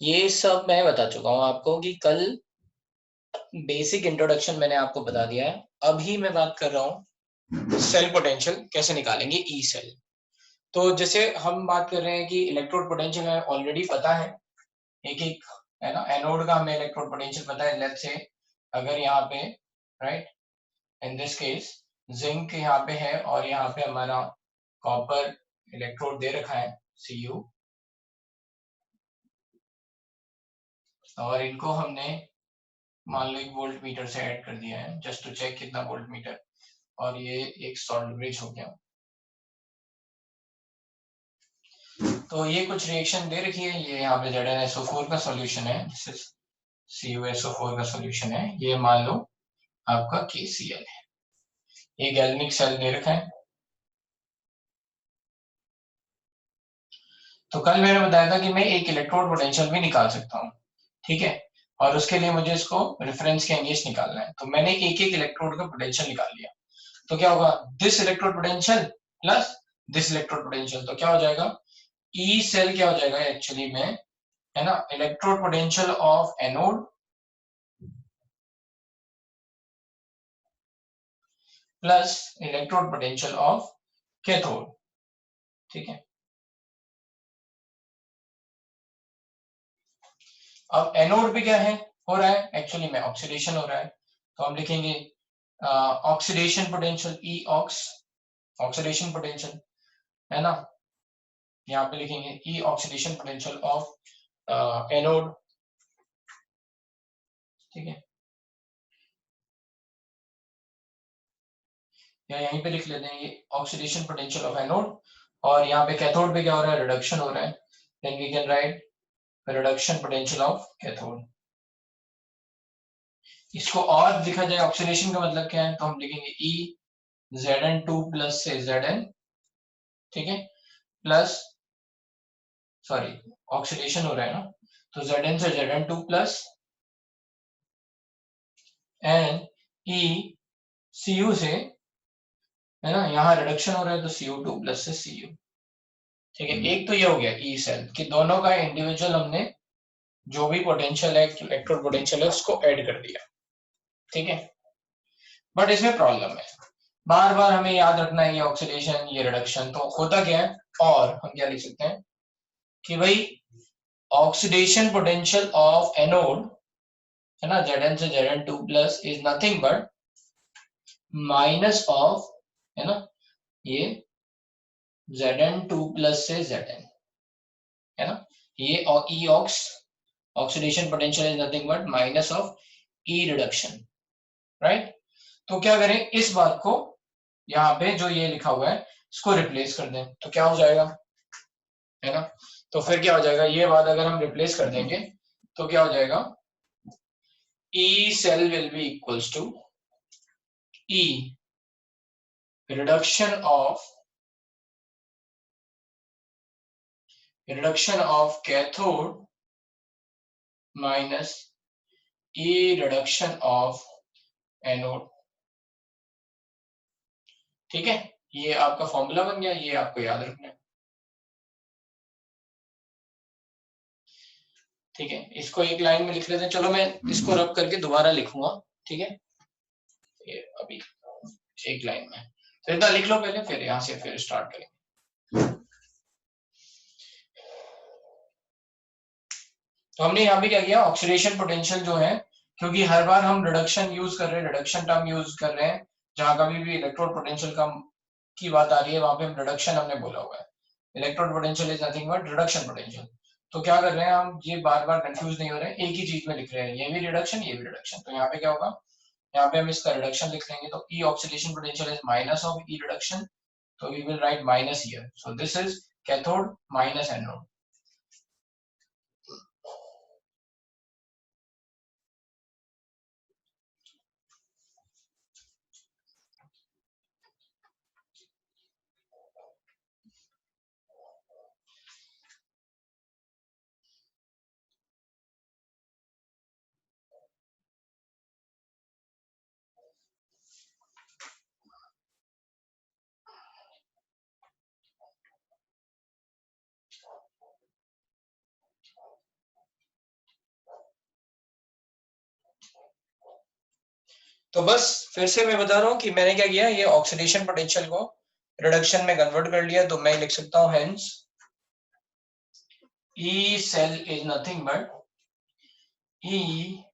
ये सब मैं बता चुका हूँ आपको कि कल बेसिक इंट्रोडक्शन मैंने आपको बता दिया है। अभी मैं बात कर रहा हूँ सेल पोटेंशियल कैसे निकालेंगे, ई सेल। तो जैसे हम बात कर रहे हैं कि इलेक्ट्रोड पोटेंशियल हमें ऑलरेडी पता है, एक एक है ना। एनोड का हमें इलेक्ट्रोड पोटेंशियल पता है। लेट्स से अगर यहाँ पे right in this case zinc यहाँ पे है और यहाँ पे हमारा कॉपर इलेक्ट्रोड दे रखा है Cu, और इनको हमने मान लो एक वोल्ट मीटर से ऐड कर दिया है जस्ट टू चेक कितना वोल्ट मीटर, और ये एक सॉल्ट ब्रिज हो गया। तो ये कुछ रिएक्शन दे रखी है। ये यहाँ पे ZnSO4 का सॉल्यूशन है, CuSO4 का सॉल्यूशन है। ये मान लो आपका KCl है। ये गैल्वेनिक सेल दे रखा है। तो कल मैंने बताया था कि मैं एक इलेक्ट्रोड पोटेंशियल भी निकाल सकता हूँ, ठीक है। और उसके लिए मुझे इसको रेफरेंस के अगेंस्ट निकालना है। तो मैंने एक एक इलेक्ट्रोड का पोटेंशियल निकाल लिया। तो क्या होगा, this electrode potential plus this electrode potential, तो क्या हो जाएगा, ई सेल क्या हो जाएगा एक्चुअली में, है ना, electrode potential of anode plus electrode potential of cathode, ठीक है। अब एनोड पे क्या है, हो रहा है एक्चुअली में ऑक्सीडेशन हो रहा है। तो हम लिखेंगे ऑक्सीडेशन पोटेंशियल, ई ऑक्स, ऑक्सीडेशन पोटेंशियल, है ना। यहाँ पे लिखेंगे ई ऑक्सीडेशन पोटेंशियल ऑफ एनोड, ठीक है। या यहीं पे लिख लेते हैं ये ऑक्सीडेशन पोटेंशियल ऑफ एनोड, और यहाँ पे कैथोड पे क्या हो रहा है, रिडक्शन हो रहा है। Then we can write reduction potential of cathode. इसको और लिखा जाए ऑक्सीडेशन का मतलब क्या है, तो हम लिखेंगे ई Zn2 प्लस से Zn, ठीक है, प्लस सॉरी ऑक्सीडेशन हो रहा है ना, तो Zn से Zn2 plus N E Cu से, है ना, यहाँ रिडक्शन हो रहा है तो Cu2 प्लस से Cu, ठीक है। एक तो ये हो गया ई सेल कि दोनों का इंडिविजुअल हमने जो भी पोटेंशियल है, इलेक्ट्रोड पोटेंशियल है, उसको ऐड कर दिया, ठीक है। बट इसमें प्रॉब्लम है, बार बार हमें याद रखना है ये ऑक्सीडेशन ये रिडक्शन। तो होता क्या है, और हम क्या लिख सकते हैं कि भाई ऑक्सीडेशन पोटेंशियल ऑफ एनोड, है ना, Zn से Zn2 plus is nothing but minus of, है ना, ये Zn2 प्लस से Zn, है ना, ये और E ox, oxidation potential is nothing but minus of E reduction, right. तो क्या करें, इस बात को यहाँ पे जो ये लिखा हुआ है इसको रिप्लेस कर दें, तो क्या हो जाएगा, है ना। तो फिर क्या हो जाएगा, ये बात अगर हम रिप्लेस कर देंगे तो क्या हो जाएगा, E cell will be equals to E reduction of cathode minus E reduction of anode, ठीक है। ये आपका फॉर्मूला बन गया, ये आपको याद रखना है, ठीक है। इसको एक लाइन में लिख लेते हैं, चलो मैं इसको रब करके दोबारा लिखूंगा, ठीक है। ये अभी एक लाइन में, तो इतना लिख लो पहले, फिर यहाँ से फिर स्टार्ट करेंगे। तो हमने यहाँ पे क्या किया, ऑक्सीडेशन पोटेंशियल जो है, क्योंकि हर बार हम रिडक्शन यूज कर रहे हैं, रिडक्शन टर्म यूज कर रहे हैं, जहां कभी भी इलेक्ट्रोड पोटेंशियल का की बात आ रही है वहां पे हम रिडक्शन हमने बोला हुआ है। Electrode potential is nothing but reduction potential. तो क्या कर रहे हैं हम, ये बार बार कंफ्यूज नहीं हो रहे हैं, एक ही चीज में लिख रहे हैं, ये भी रिडक्शन ये भी रिडक्शन। तो यहाँ पे क्या होगा, यहाँ पे हम इसका रिडक्शन लिख लेंगे, तो E oxidation potential is minus of E reduction, तो we will write minus here, so this is cathode minus anode. तो बस फिर से मैं बता रहा हूँ कि मैंने क्या किया, ये ऑक्सीडेशन पोटेंशियल को रिडक्शन में कन्वर्ट कर लिया। तो मैं लिख सकता हूँ hence E cell is nothing but E,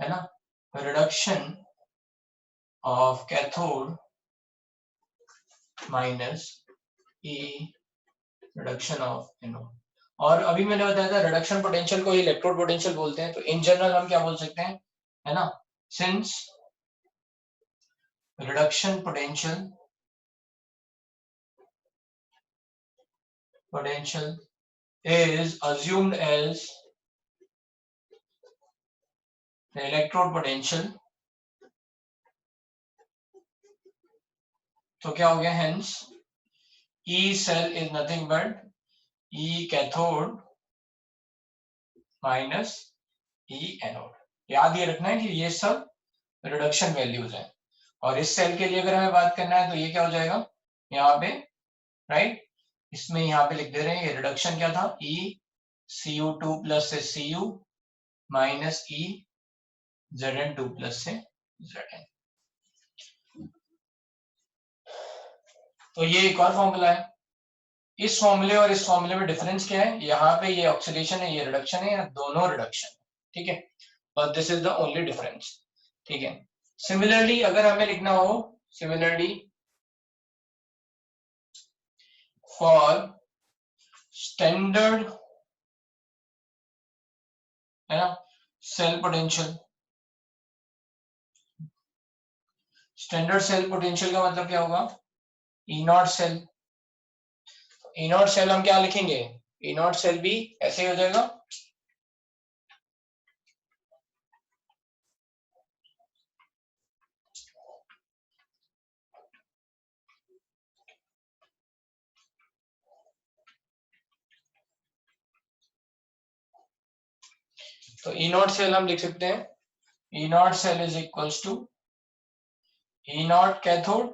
है ना, reduction of cathode minus E reduction of anode. और अभी मैंने बताया था रिडक्शन पोटेंशियल को इलेक्ट्रोड पोटेंशियल बोलते हैं। तो इन जनरल हम क्या बोल सकते हैं, है ना, since reduction potential is assumed as the electrode potential, तो क्या हो गया, hence E cell is nothing but E cathode minus E anode। याद ये रखना है कि ये सब रिडक्शन वैल्यूज हैं। और इस सेल के लिए अगर हमें बात करना है तो ये क्या हो जाएगा यहाँ पे, राइट, इसमें यहाँ पे लिख दे रहे हैं ये रिडक्शन क्या था, E Cu2 प्लस से Cu minus E Zn2 plus से Zn। तो ये एक और फॉर्मूला है। इस फॉर्मूले और इस फॉर्मूले में डिफरेंस क्या है, यहाँ पे ये ऑक्सीडेशन है, ये रिडक्शन है, या दोनों रिडक्शन, ठीक है, but this is the only difference, ठीक है। सिमिलरली अगर हमें लिखना हो, सिमिलरली फॉर स्टैंडर्ड, है ना, cell potential, standard cell potential का मतलब क्या होगा, E naught cell. E naught cell हम क्या लिखेंगे, ई नॉट सेल भी ऐसे ही हो जाएगा, तो ई नॉट सेल हम लिख सकते हैं, E naught cell is equals to E naught cathode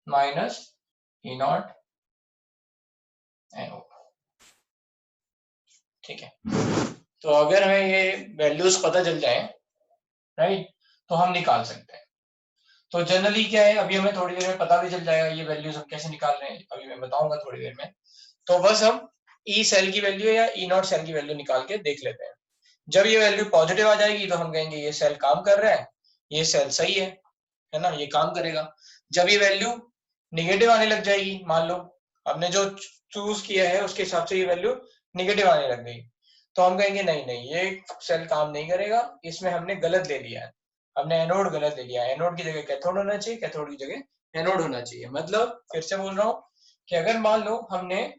minus E naught anode, ठीक है। तो अगर हमें ये वैल्यूज पता चल जाए, राइट, तो हम निकाल सकते हैं। तो जनरली क्या है, अभी हमें थोड़ी देर में पता भी चल जाएगा ये वैल्यूज हम कैसे निकाल रहे हैं, अभी मैं बताऊंगा थोड़ी देर में। तो बस हम ई सेल की वैल्यू या ई नॉट सेल की वैल्यू निकाल के देख लेते हैं। जब ये वैल्यू पॉजिटिव आ जाएगी तो हम कहेंगे ये सेल काम कर रहा है, ये सेल सही है ना, ये काम करेगा। जब ये वैल्यू निगेटिव आने लग जाएगी, मान लो हमने जो चूज किया है उसके हिसाब से ये वैल्यू निगेटिव आने लग गई, तो हम कहेंगे नहीं नहीं ये सेल काम नहीं करेगा, इसमें हमने गलत ले लिया है, हमने एनोड गलत ले लिया है, एनोड की जगह कैथोड होना चाहिए, कैथोड की जगह एनोड होना चाहिए। मतलब फिर से बोल रहा हूँ कि अगर मान लो हमने,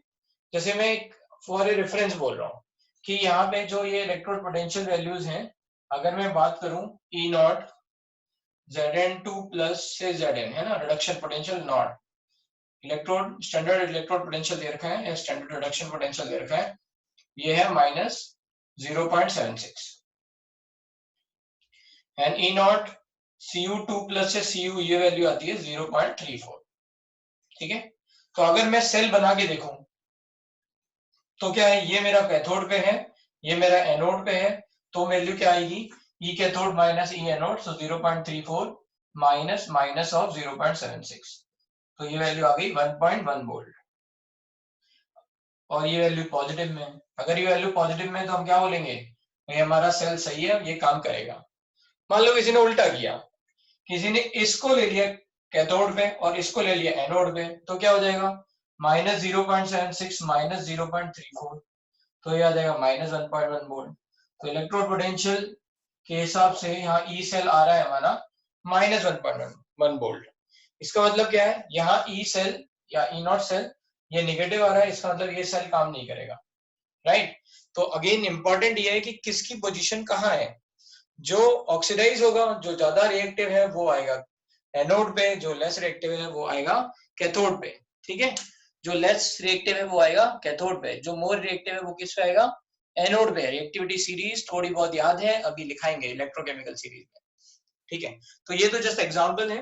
जैसे मैं फॉर ए रेफरेंस बोल रहा हूँ कि यहाँ पे जो ये इलेक्ट्रोड पोटेंशियल वैल्यूज हैं, अगर मैं बात करूं ई नॉट Zn2 प्लस से Zn, है ना, reduction potential naught, electrode standard electrode potential दे रखा है या स्टैंडर्ड रिडक्शन पोटेंशियल दे रखा है, ये है minus 0.76, and E not Cu2 plus से Cu ये वैल्यू आती है 0.34, ठीक है। तो अगर मैं सेल बना के देखूं तो क्या है, ये मेरा कैथोड पे है, ये मेरा एनोड पे है, तो वैल्यू क्या आएगी, ई cathode minus E anode, so 0.34 minus minus of 0.76, तो ये वैल्यू आ गई 1.1 वोल्ट। और ये वैल्यू पॉजिटिव में है, अगर ये वैल्यू पॉजिटिव में है तो हम क्या बोलेंगे, ये हमारा सेल सही है, ये काम करेगा। मान लो किसी ने उल्टा किया, किसी ने इसको ले लिया कैथोड पे और इसको ले लिया एनोड पे, तो क्या हो जाएगा, माइनस 0.76 माइनस 0.34, तो ये आ जाएगा माइनस 1.1 वोल्ट। तो इलेक्ट्रोड पोटेंशियल के हिसाब से यहाँ ई सेल आ रहा है हमारा माइनस 1.1 वोल्ट। इसका मतलब क्या है, यहाँ ई सेल या ई नॉट सेल ये निगेटिव आ रहा है, इसका मतलब ये सेल काम नहीं करेगा, राइट। तो अगेन इंपॉर्टेंट ये है कि किसकी पोजीशन कहाँ है, जो ऑक्सीडाइज होगा, जो ज्यादा रिएक्टिव है वो आएगा एनोड पे, जो लेस रिएक्टिव है वो आएगा कैथोड पे, ठीक है। जो लेस रिएक्टिव है वो आएगा कैथोड पे, जो मोर रिएक्टिव है वो किस पे आएगा, एनोड पे। रिएक्टिविटी सीरीज थोड़ी बहुत याद है, अभी लिखाएंगे इलेक्ट्रोकेमिकल सीरीज में, ठीक है। तो ये तो जस्ट एग्जांपल है,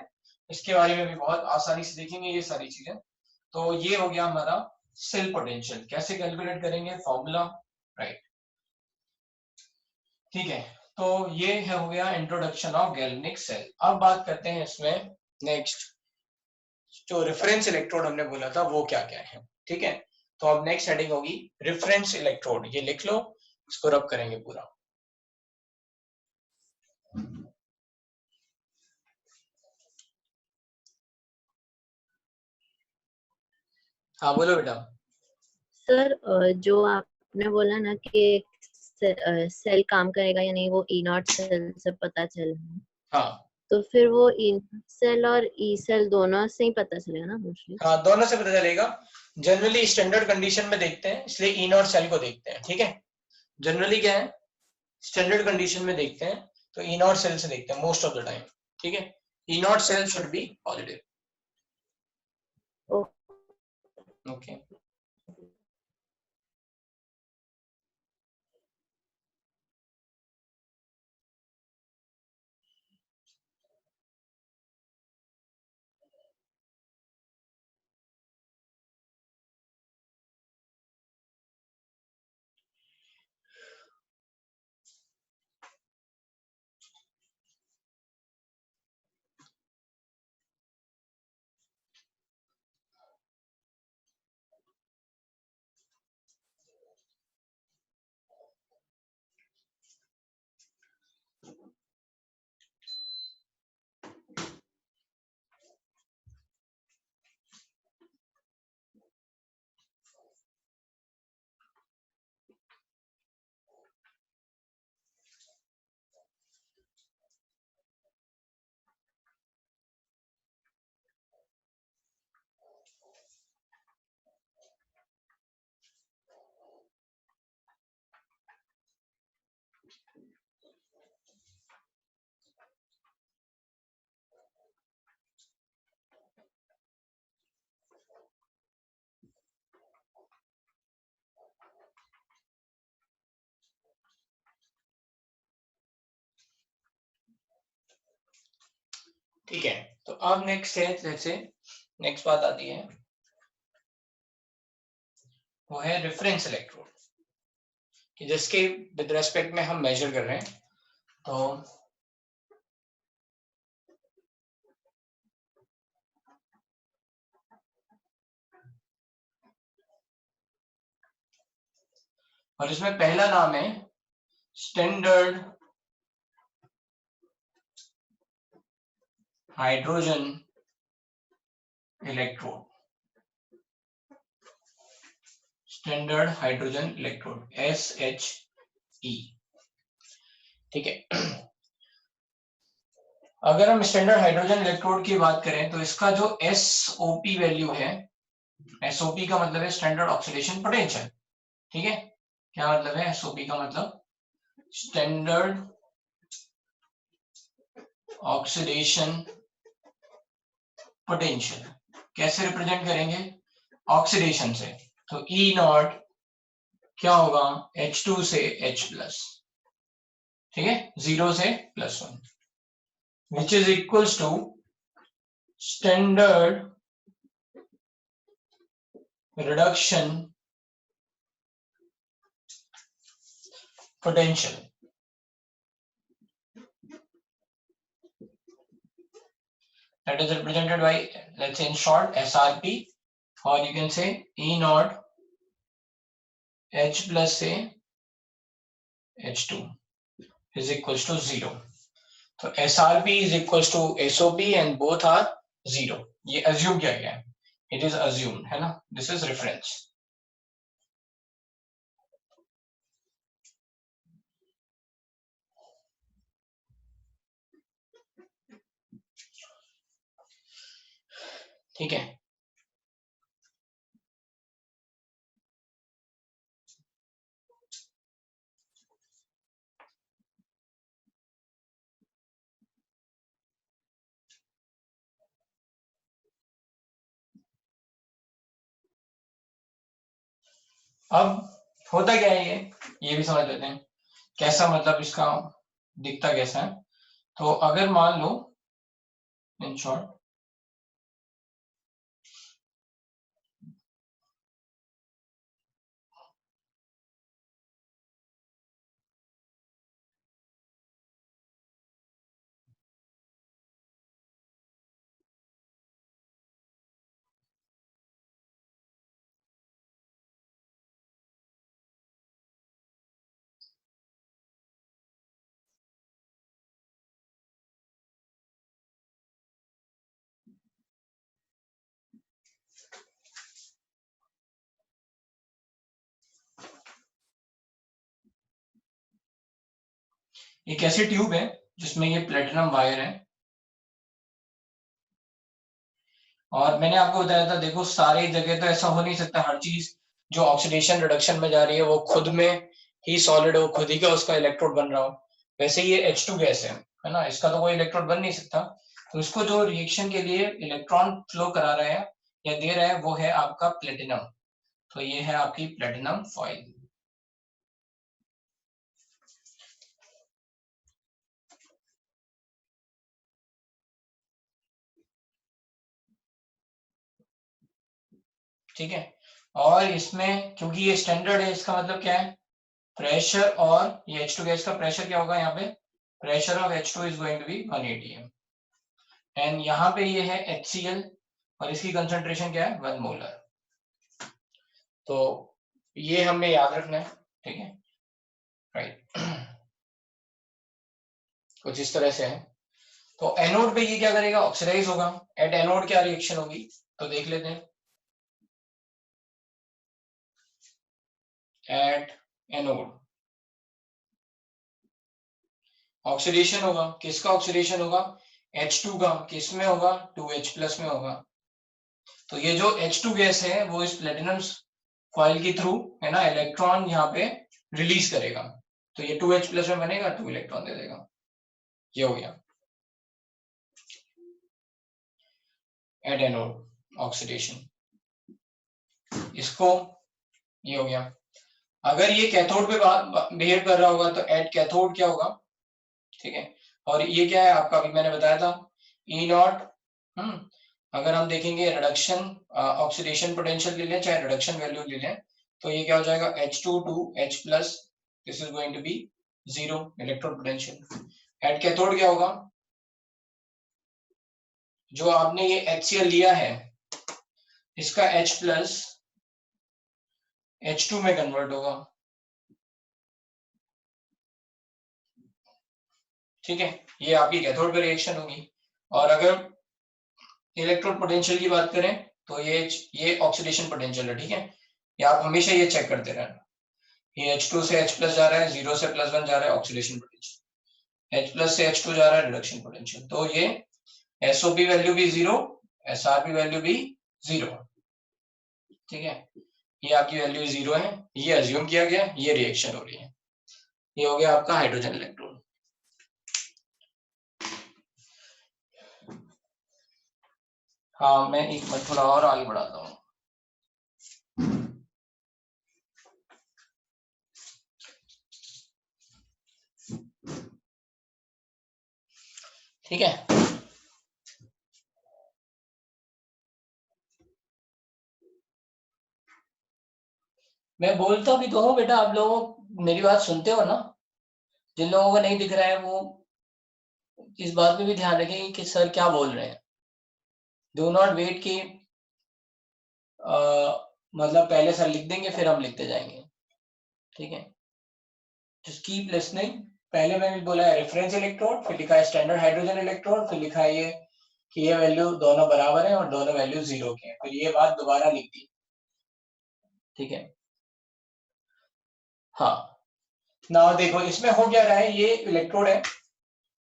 इसके बारे में भी बहुत आसानी से देखेंगे ये सारी चीजें। तो ये हो गया हमारा सेल पोटेंशियल, कैसे कैलकुलेट करेंगे, फॉर्मूला, राइट, ठीक है। तो ये है हो गया इंट्रोडक्शन ऑफ गैल्वेनिक सेल। अब बात करते हैं इसमें नेक्स्ट, जो रेफरेंस इलेक्ट्रोड हमने बोला था वो क्या क्या है। ठीक है, तो अब नेक्स्ट हेडिंग होगी रेफरेंस इलेक्ट्रोड। ये लिख लो, इसको रब करेंगे पूरा। हाँ बोलो बेटा। सर जो आपने बोला ना कि सेल काम करेगा या नहीं वो ई नॉट सेल से पता चलेगा, हाँ तो फिर वो ई सेल और ई सेल दोनों से ही पता चलेगा ना मोस्टली। हाँ, दोनों से पता चलेगा। जनरली स्टैंडर्ड कंडीशन में देखते हैं, इसलिए ई नॉट सेल को देखते हैं। ठीक है, जनरली क्या है, स्टैंडर्ड कंडीशन में देखते हैं तो ई नॉट सेल से देखते हैं मोस्ट ऑफ द टाइम। ठीक है, E naught cell should be positive. Okay, ठीक है। तो अब नेक्स्ट है, जैसे नेक्स्ट बात आती है वो है रेफरेंस इलेक्ट्रोड, कि जिसके विद रेस्पेक्ट में हम मेजर कर रहे हैं। तो और इसमें पहला नाम है standard hydrogen electrode. Standard hydrogen electrode SHE। ठीक है, अगर हम स्टैंडर्ड हाइड्रोजन इलेक्ट्रोड की बात करें तो इसका जो SOP वैल्यू है, SOP का मतलब है स्टैंडर्ड ऑक्सीडेशन पोटेंशियल। ठीक है, क्या मतलब है SOP का मतलब, स्टैंडर्ड ऑक्सीडेशन पोटेंशियल। कैसे रिप्रेजेंट करेंगे, ऑक्सीडेशन से, तो E नॉट क्या होगा, H2 से H प्लस। ठीक है, 0 से +1, which is equals to standard reduction potential. That is represented by, let's say in short, SRP, or you can say E naught H plus say H2 is equals to 0. So SRP is equals to SOP and both are 0. ये assume किया गया है, it is assumed है ना, this is reference. ठीक है, अब होता क्या है ये भी समझ लेते हैं कैसा, मतलब इसका दिखता कैसा है। तो अगर मान लो इन शॉर्ट, एक ऐसी ट्यूब है जिसमें ये प्लेटिनम वायर है, और मैंने आपको बताया था देखो सारी जगह तो ऐसा हो नहीं सकता, हर चीज जो ऑक्सीडेशन रिडक्शन में जा रही है वो खुद में ही सॉलिड हो, खुद ही का उसका इलेक्ट्रोड बन रहा हो। वैसे ये H2 गैस है ना, इसका तो कोई इलेक्ट्रोड बन नहीं सकता। तो इसको जो रिएक्शन के लिए इलेक्ट्रॉन फ्लो करा रहा है या दे रहा है वो है आपका प्लेटिनम। तो ये है आपकी प्लेटिनम फॉइल। ठीक है, और इसमें क्योंकि ये स्टैंडर्ड है, इसका मतलब क्या है, प्रेशर और ये H2 गैस का प्रेशर क्या होगा, यहाँ पे pressure of H2 is going to be 1 atm, and यहाँ पे ये है HCl और इसकी कंसंट्रेशन क्या है 1 मोलर। तो ये हमें याद रखना है, ठीक है, राइट। कुछ इस तरह से है। तो एनोड पे ये क्या करेगा, ऑक्सीडाइज होगा। एट एनोड क्या रिएक्शन होगी, तो देख लेते हैं। एट एनोड ऑक्सीडेशन होगा, किसका ऑक्सीडेशन होगा, H2 का, किस में होगा, 2H+ में होगा। तो ये जो H2 गैस है वो इस प्लेटिनम फॉइल के थ्रू है ना इलेक्ट्रॉन यहाँ पे रिलीज करेगा, तो ये 2H+ में बनेगा, 2 इलेक्ट्रॉन दे देगा। ये हो गया एट एनोड ऑक्सीडेशन। इसको ये हो गया। अगर ये कैथोड पे बिहेव कर रहा होगा तो एट कैथोड क्या होगा, ठीक है। और ये क्या है आपका, अभी मैंने बताया था E0। अगर हम देखेंगे रिडक्शन ऑक्सीडेशन पोटेंशियल ले लें चाहे रिडक्शन वैल्यू ले लें, तो ये क्या हो जाएगा H2 to H+, this is going to be 0 electron potential. At cathode क्या होगा, जो आपने ये HCl लिया है इसका H+ H2 में कन्वर्ट होगा, ठीक है। ये आपकी कैथोड पे रिएक्शन होगी। और अगर इलेक्ट्रोड पोटेंशियल की बात करें तो ये ऑक्सीडेशन पोटेंशियल है, ठीक है। ये आप हमेशा ये चेक करते रहना, ये H2 से H+ जा रहा है, 0 से +1 जा रहा है ऑक्सीडेशन पोटेंशियल, H+ से H2 जा रहा है रिडक्शन पोटेंशियल। तो ये SOP वैल्यू भी 0, SRP वैल्यू भी 0, ठीक है। ये आपकी वैल्यू 0 है, ये अज्यूम किया गया, ये रिएक्शन हो रही है। ये हो गया आपका हाइड्रोजन इलेक्ट्रॉन। हाँ मैं एक मिनट थोड़ा और आगे बढ़ाता हूँ। ठीक है, मैं बोलता भी तो हूँ बेटा, आप लोगों मेरी बात सुनते हो ना। जिन लोगों को नहीं दिख रहा है वो इस बात पे भी ध्यान रखें कि सर क्या बोल रहे हैं। डू नॉट वेट कि मतलब पहले सर लिख देंगे फिर हम लिखते जाएंगे, ठीक है। Just keep listening. पहले मैंने बोला है रेफरेंस इलेक्ट्रोड, फिर लिखा है स्टैंडर्ड हाइड्रोजन इलेक्ट्रोड, फिर लिखा है ये कि ये वैल्यू दोनों बराबर है और दोनों वैल्यू 0 के हैं, फिर ये बात दोबारा लिख दी, ठीक है। हाँ ना देखो इसमें हो क्या रहा है, ये इलेक्ट्रोड है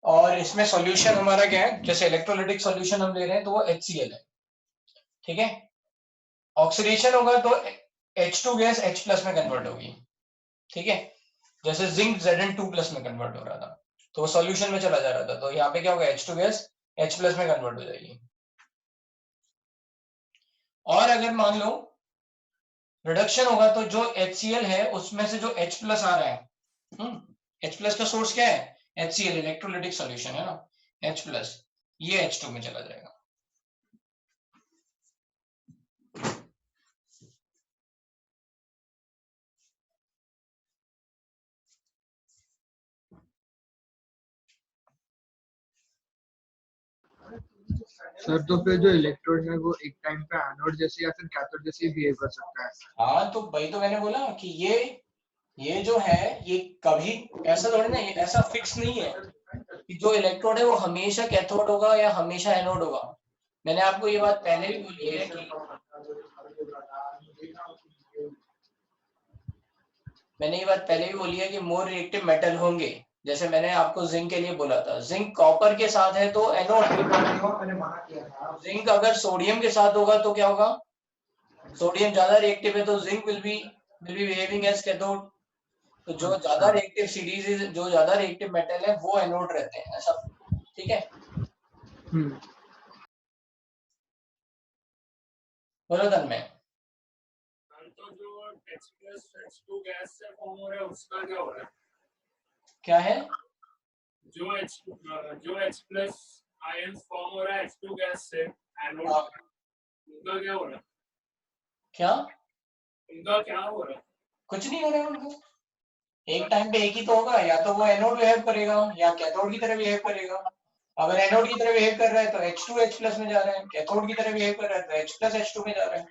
और इसमें सॉल्यूशन हमारा क्या है, जैसे इलेक्ट्रोलिटिक सॉल्यूशन हम ले रहे हैं तो वो HCl है, ठीक है। ऑक्सीडेशन होगा तो H2 गैस H+ में कन्वर्ट होगी, ठीक है। जैसे जिंक Zn2+ में कन्वर्ट हो रहा था तो वो सॉल्यूशन में चला जा रहा था, तो यहाँ पे क्या होगा H2 गैस H+ में कन्वर्ट हो जाएगी। और अगर मान लो रिडक्शन होगा तो जो HCl है उसमें से जो H+ आ रहा है, H+ का सोर्स क्या है, HCl इलेक्ट्रोलिटिक सॉल्यूशन है ना, H+, ये H2 में चला जाएगा। सर तो फिर जो इलेक्ट्रोड है वो एक टाइम पे एनोड जैसे या फिर कैथोड जैसे बिहेव कर सकता है। हाँ तो भाई तो मैंने बोला कि ये जो है ये कभी ऐसा थोड़ी ना, ये ऐसा फिक्स नहीं है कि जो इलेक्ट्रोड है वो हमेशा कैथोड होगा या हमेशा एनोड होगा। मैंने आपको ये बात पहले भी बोली है कि मोर रिएक्टिव मेटल होंगे, जैसे मैंने आपको जिंक के लिए बोला था, जिंक कॉपर के साथ है तो एनोड, मैंने मना किया था। जिंक अगर सोडियम के साथ होगा तो क्या होगा, सोडियम ज्यादा रिएक्टिव है तो zinc will be behaving as cathode. तो जो ज्यादा रिएक्टिव सीरीज, जो ज्यादा रिएक्टिव मेटल है वो एनोड रहते हैं, ऐसा, ठीक है। बोलो तन्मय। तो जो H+H2 गैस से फॉर्म हो रहा है उसका क्या हो रहा है? क्या है? जो H+ आयंस फॉर्म हो रहा है H2 गैस से एनोड, हाँ। उनका क्या हो रहा है? क्या? उनका क्या हो रहा है? कुछ नहीं हो रहा है उनको, एक टाइम पे एक ही तो होगा, या तो वो एनोड बिहेव करेगा या कैथोड की तरह बिहेव करेगा। अगर एनोड की तरह बिहेव कर रहा है तो H2H+ में जा रहा है, कैथोड की तरह बिहेव कर रहा है तो H+H2 में जा रहा है,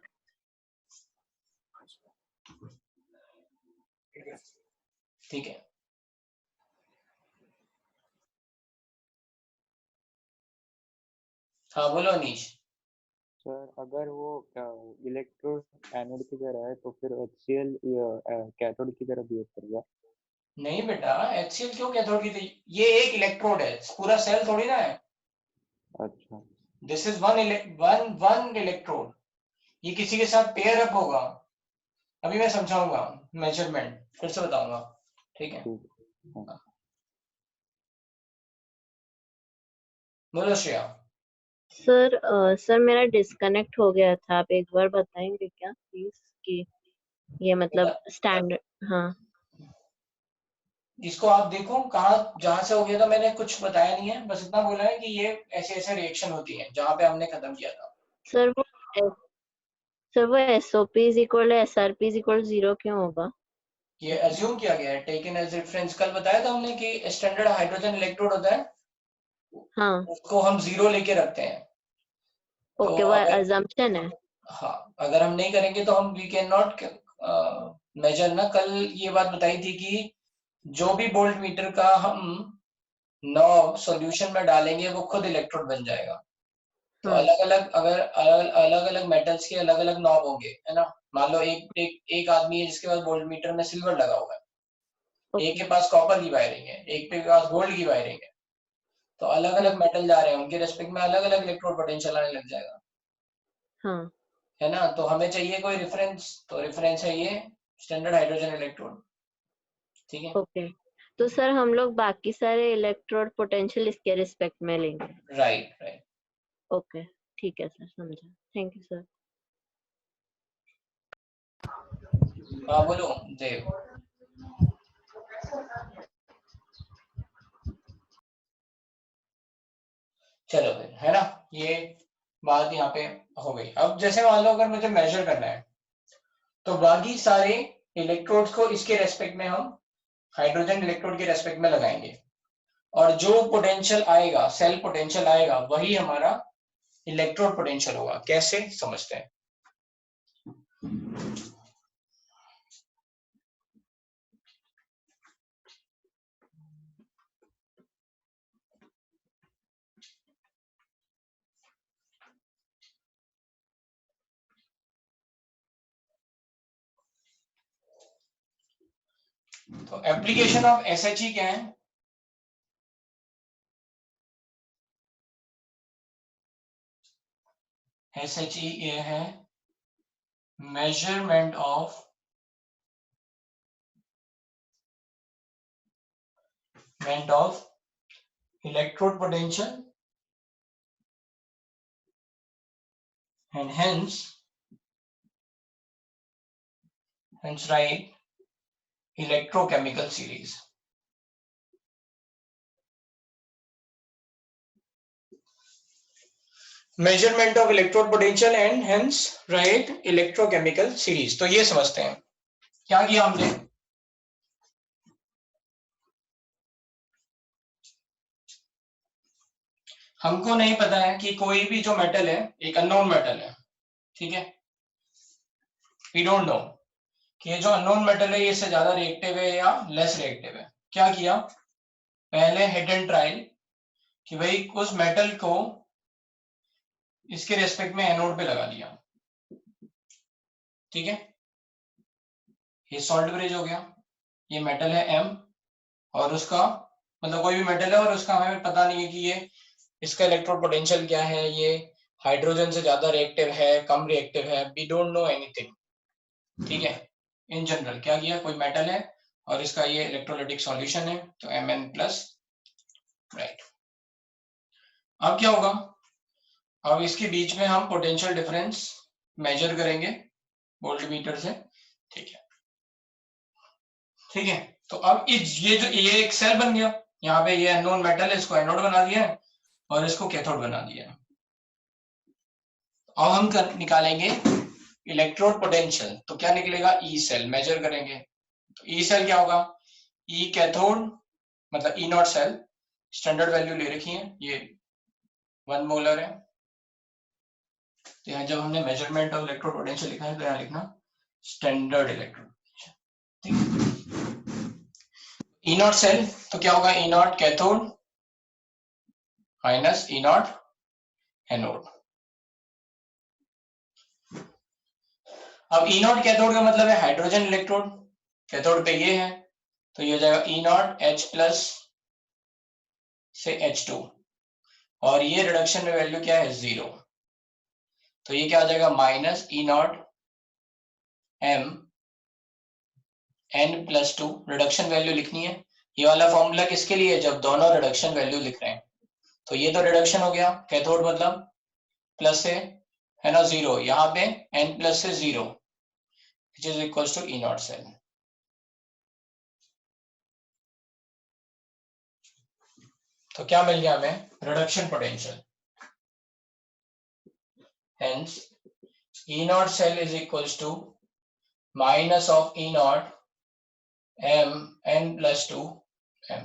ठीक है। हाँ बोलो अनीश। सर अगर वो इलेक्ट्रोड एनोड की तरह है तो फिर HCl कैथोड की तरह बिहेव करेगा? नहीं बेटा, HCl क्यों कैथोड की तरह, ये एक इलेक्ट्रोड है, पूरा सेल थोड़ी ना है। अच्छा, दिस इज वन इलेक्ट्रोड, ये किसी के साथ पेयर अप होगा। अभी मैं समझाऊंगा, मेजरमेंट फिर से बताऊंगा, ठीक है। ठीक है। हाँ। बोलो श्रेया। सर मेरा डिस्कनेक्ट हो गया था, आप एक बार बताएंगे क्या प्लीज कि ये मतलब स्टैंडर्ड। हाँ इसको आप देखो कहाँ, जहां से हो गया था, मैंने कुछ बताया नहीं है, बस इतना बोला है कि ये ऐसे ऐसे रिएक्शन होती है जहां पे हमने खत्म किया था। सर, वो SOP is equal SRP is equal 0 क्यों होगा? ये अज्यूम किया गया है, टेकन एज रेफरेंस। कल बताया था हमने कि स्टैंडर्ड हाइड्रोजन इलेक्ट्रोड होता है, हाँ उसको हम 0 लेके रखते हैं। तो ओके, वो अगर, अजम्पशन है। हाँ, अगर हम नहीं करेंगे तो हम वी कैन नॉट मेजर ना। कल ये बात बताई थी कि जो भी वोल्ट मीटर का हम नॉब सॉल्यूशन में डालेंगे वो खुद इलेक्ट्रोड बन जाएगा। तो हाँ अलग अलग, अगर अलग अलग मेटल्स के अलग अलग नॉब होंगे, है ना। मान लो एक आदमी है जिसके पास वोल्ट मीटर में सिल्वर लगा हुआ है, एक ओके के पास कॉपर की वायरिंग है, एक के पास गोल्ड की वायरिंग है। तो अलग अलग मेटल जा रहे हैं, उनके रेस्पेक्ट में अलग अलग इलेक्ट्रोड पोटेंशियल आने लग जाएगा, हाँ है ना। तो हमें चाहिए कोई रेफरेंस, तो रेफरेंस है ये स्टैंडर्ड हाइड्रोजन इलेक्ट्रोड, ठीक है। ओके। तो सर हम लोग बाकी सारे इलेक्ट्रोड पोटेंशियल इसके रिस्पेक्ट में लेंगे। Right right. ओके ठीक है सर, समझा। Thank you sir. हाँ बोलो देव। चलो फिर, है ना, ये बात यहाँ पे हो गई। अब जैसे मान लो अगर मुझे मेजर करना है तो बाकी सारे इलेक्ट्रोड्स को इसके रेस्पेक्ट में हम हाइड्रोजन इलेक्ट्रोड के रेस्पेक्ट में लगाएंगे, और जो पोटेंशियल आएगा, सेल पोटेंशियल आएगा, वही हमारा इलेक्ट्रोड पोटेंशियल होगा। कैसे समझते हैं? तो एप्लीकेशन ऑफ SHE क्या है? SHE ये है measurement of electrode potential and hence write electrochemical series. Measurement of electrode potential and hence write electrochemical series. तो ये समझते हैं क्या किया हमने। हमको नहीं पता है कि कोई भी जो मेटल है एक अननोन मेटल है, ठीक है। वी डोंट नो कि ये जो अननोन मेटल है ये इससे ज्यादा रिएक्टिव है या लेस रिएक्टिव है। क्या किया, पहले हिट एंड ट्रायल कि भाई उस मेटल को इसके रेस्पेक्ट में एनोड पे लगा दिया, ठीक है। ये सॉल्ट ब्रिज हो गया, ये मेटल है M और उसका मतलब कोई भी मेटल है और उसका हमें पता नहीं है कि ये इसका इलेक्ट्रोड पोटेंशियल क्या है, ये हाइड्रोजन से ज्यादा रिएक्टिव है, कम रिएक्टिव है, वी डोंट नो एनीथिंग, ठीक है। इन जनरल क्या किया, कोई मेटल है और इसका ये इलेक्ट्रोलाइटिक सॉल्यूशन है, तो Mn प्लस, राइट। अब क्या होगा, अब इसके बीच में हम पोटेंशियल डिफरेंस मेजर करेंगे वोल्टमीटर से, ठीक है, ठीक है। तो अब ये एक सेल बन गया, यहाँ पे ये अननोन मेटल है, इसको एनोड बना दिया है और इसको कैथोड बना दिया है। अब हम निकालेंगे इलेक्ट्रोड पोटेंशियल, तो क्या निकलेगा, ई सेल मेजर करेंगे, तो ई सेल क्या होगा, ई कैथोड मतलब ई नॉट सेल, स्टैंडर्ड वैल्यू ले रखी है, ये 1 मोलर है, तो यहाँ जब हमने मेजरमेंट ऑफ इलेक्ट्रोड पोटेंशियल लिखा है तो यहाँ लिखना स्टैंडर्ड इलेक्ट्रोड, ठीक है। ई नॉट सेल तो क्या होगा, E naught cathode minus E naught anode. अब ई नॉट कैथोड का मतलब है हाइड्रोजन इलेक्ट्रोड, कैथोड पे ये है, तो ये हो जाएगा ई नॉट H प्लस से H2, और ये रिडक्शन में वैल्यू क्या है, 0, तो ये क्या हो जाएगा minus E not M N plus 2, reduction value लिखनी है, ये वाला फॉर्मूला किसके लिए, जब दोनों रिडक्शन वैल्यू लिख रहे हैं, तो ये तो रिडक्शन हो गया, कैथोड मतलब प्लस से है ना 0, यहाँ पे N प्लस से 0 which is equals to E naught cell। तो क्या मिल गया हमें, reduction potential, hence E naught cell is equals to minus of E naught M N plus 2 M,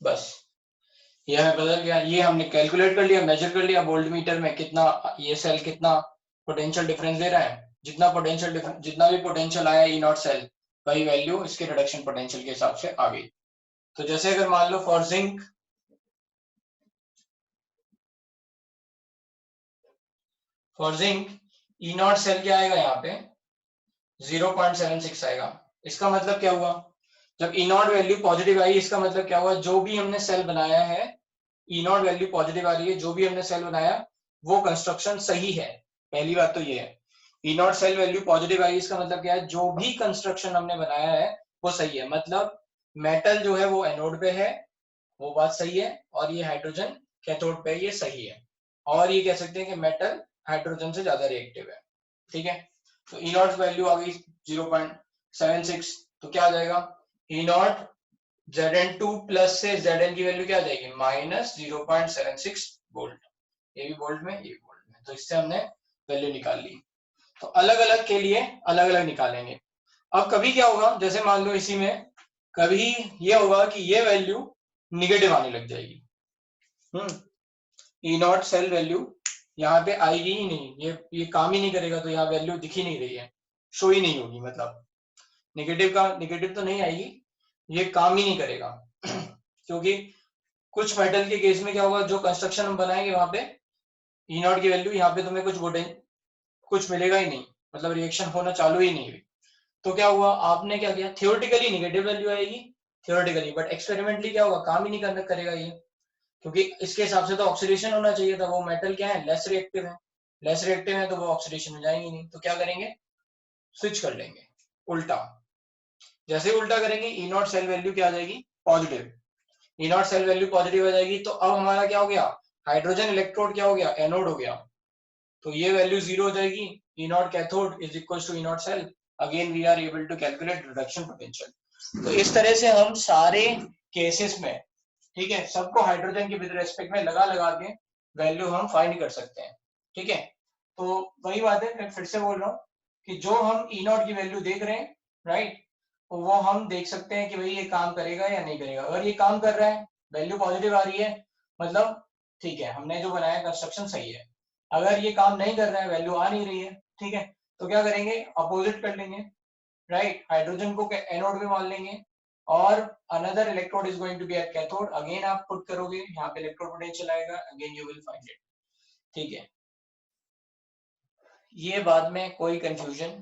बस ये हमें बदल गया, ये हमने कैलकुलेट कर लिया, मेजर कर लिया वोल्टमीटर में कितना ये सेल कितना पोटेंशियल डिफरेंस दे रहा है, जितना पोटेंशियल डिफरेंस, जितना भी पोटेंशियल आया ई नॉट सेल, वही वैल्यू इसके रिडक्शन पोटेंशियल के हिसाब से आ गई। तो जैसे अगर मान लो for zinc, E naught cell क्या आएगा, यहाँ पे 0.76 आएगा, इसका मतलब क्या हुआ, जब ई नॉट वैल्यू पॉजिटिव आई, इसका मतलब क्या हुआ, जो भी हमने सेल बनाया है, ई नॉट वैल्यू पॉजिटिव आ रही है, जो भी हमने सेल बनाया वो कंस्ट्रक्शन सही है, पहली बात तो ये है, E naught cell value positive आई, इसका मतलब क्या है, जो भी कंस्ट्रक्शन हमने बनाया है वो सही है, मतलब मेटल जो है वो एनोड पे है, वो बात सही है, और ये हाइड्रोजन कैथोड पे, ये सही है, और ये कह सकते हैं कि मेटल हाइड्रोजन से ज्यादा रिएक्टिव है, ठीक है। तो ई नॉट वैल्यू आ गई 0.76, तो क्या आ जाएगा, ई नॉट Zn2 प्लस से Zn की वैल्यू क्या आ जाएगी, माइनस 0.76 वोल्ट, ये भी वोल्ट में, ये भी वोल्ट में, तो इससे हमने वैल्यू निकाल ली। तो अलग अलग के लिए अलग अलग निकालेंगे। अब कभी क्या होगा, जैसे मान लो इसी में कभी ये होगा कि ये वैल्यू निगेटिव आने लग जाएगी, ई नॉट सेल वैल्यू यहाँ पे आएगी ही नहीं, ये काम ही नहीं करेगा, तो यहाँ वैल्यू दिख ही नहीं रही है, शो ही नहीं होगी, मतलब नेगेटिव तो नहीं आएगी, ये काम ही नहीं करेगा क्योंकि कुछ मेटल के केस में क्या होगा, जो कंस्ट्रक्शन हम बनाएंगे वहां पे ई नॉट की वैल्यू, यहाँ पे तुम्हें कुछ मिलेगा ही नहीं, मतलब रिएक्शन होना चालू ही नहीं हुई, तो क्या हुआ, आपने क्या किया, थियोरेटिकली नेगेटिव वैल्यू आएगी, थियोरेटिकली, बट एक्सपेरिमेंटली क्या होगा, काम ही नहीं करेगा ये, क्योंकि इसके हिसाब से तो ऑक्सीडेशन होना चाहिए था, वो मेटल क्या है, लेस रिएक्टिव है, तो वो ऑक्सीडेशन में जाएंगे नहीं, तो क्या करेंगे, स्विच कर लेंगे उल्टा, जैसे उल्टा करेंगे ई नॉट सेल वैल्यू क्या आ जाएगी, positive, E naught cell value positive आ जाएगी, तो अब हमारा क्या हो गया, हाइड्रोजन इलेक्ट्रोड क्या हो गया, एनोड हो गया, तो ये वैल्यू 0 हो जाएगी, E naught cathode is equal to E naught cell, again we are able to calculate reduction potential. तो इस तरह से हम सारे केसेस में, ठीक है, सबको हाइड्रोजन के विद रेस्पेक्ट में लगा के वैल्यू हम फाइंड कर सकते हैं, ठीक है। तो वही बात है, मैं फिर से बोल रहा हूँ कि जो हम ई नॉट की वैल्यू देख रहे हैं, राइट, तो वो हम देख सकते हैं कि भाई ये काम करेगा या नहीं करेगा, अगर ये काम कर रहा है, वैल्यू पॉजिटिव आ रही है, मतलब ठीक है, हमने जो बनाया कंस्ट्रक्शन सही है, अगर ये काम नहीं कर रहा है, वैल्यू आ नहीं रही है, ठीक है, तो क्या करेंगे, अपोजिट कर लेंगे, राइट, हाइड्रोजन को एनोड में मान लेंगे, और another electrode is going to be at cathode, again आप पुट करोगे, यहाँ पे इलेक्ट्रोड पोटेंशियल आएगा, again you will find it, ठीक है। ये बाद में कोई कंफ्यूजन,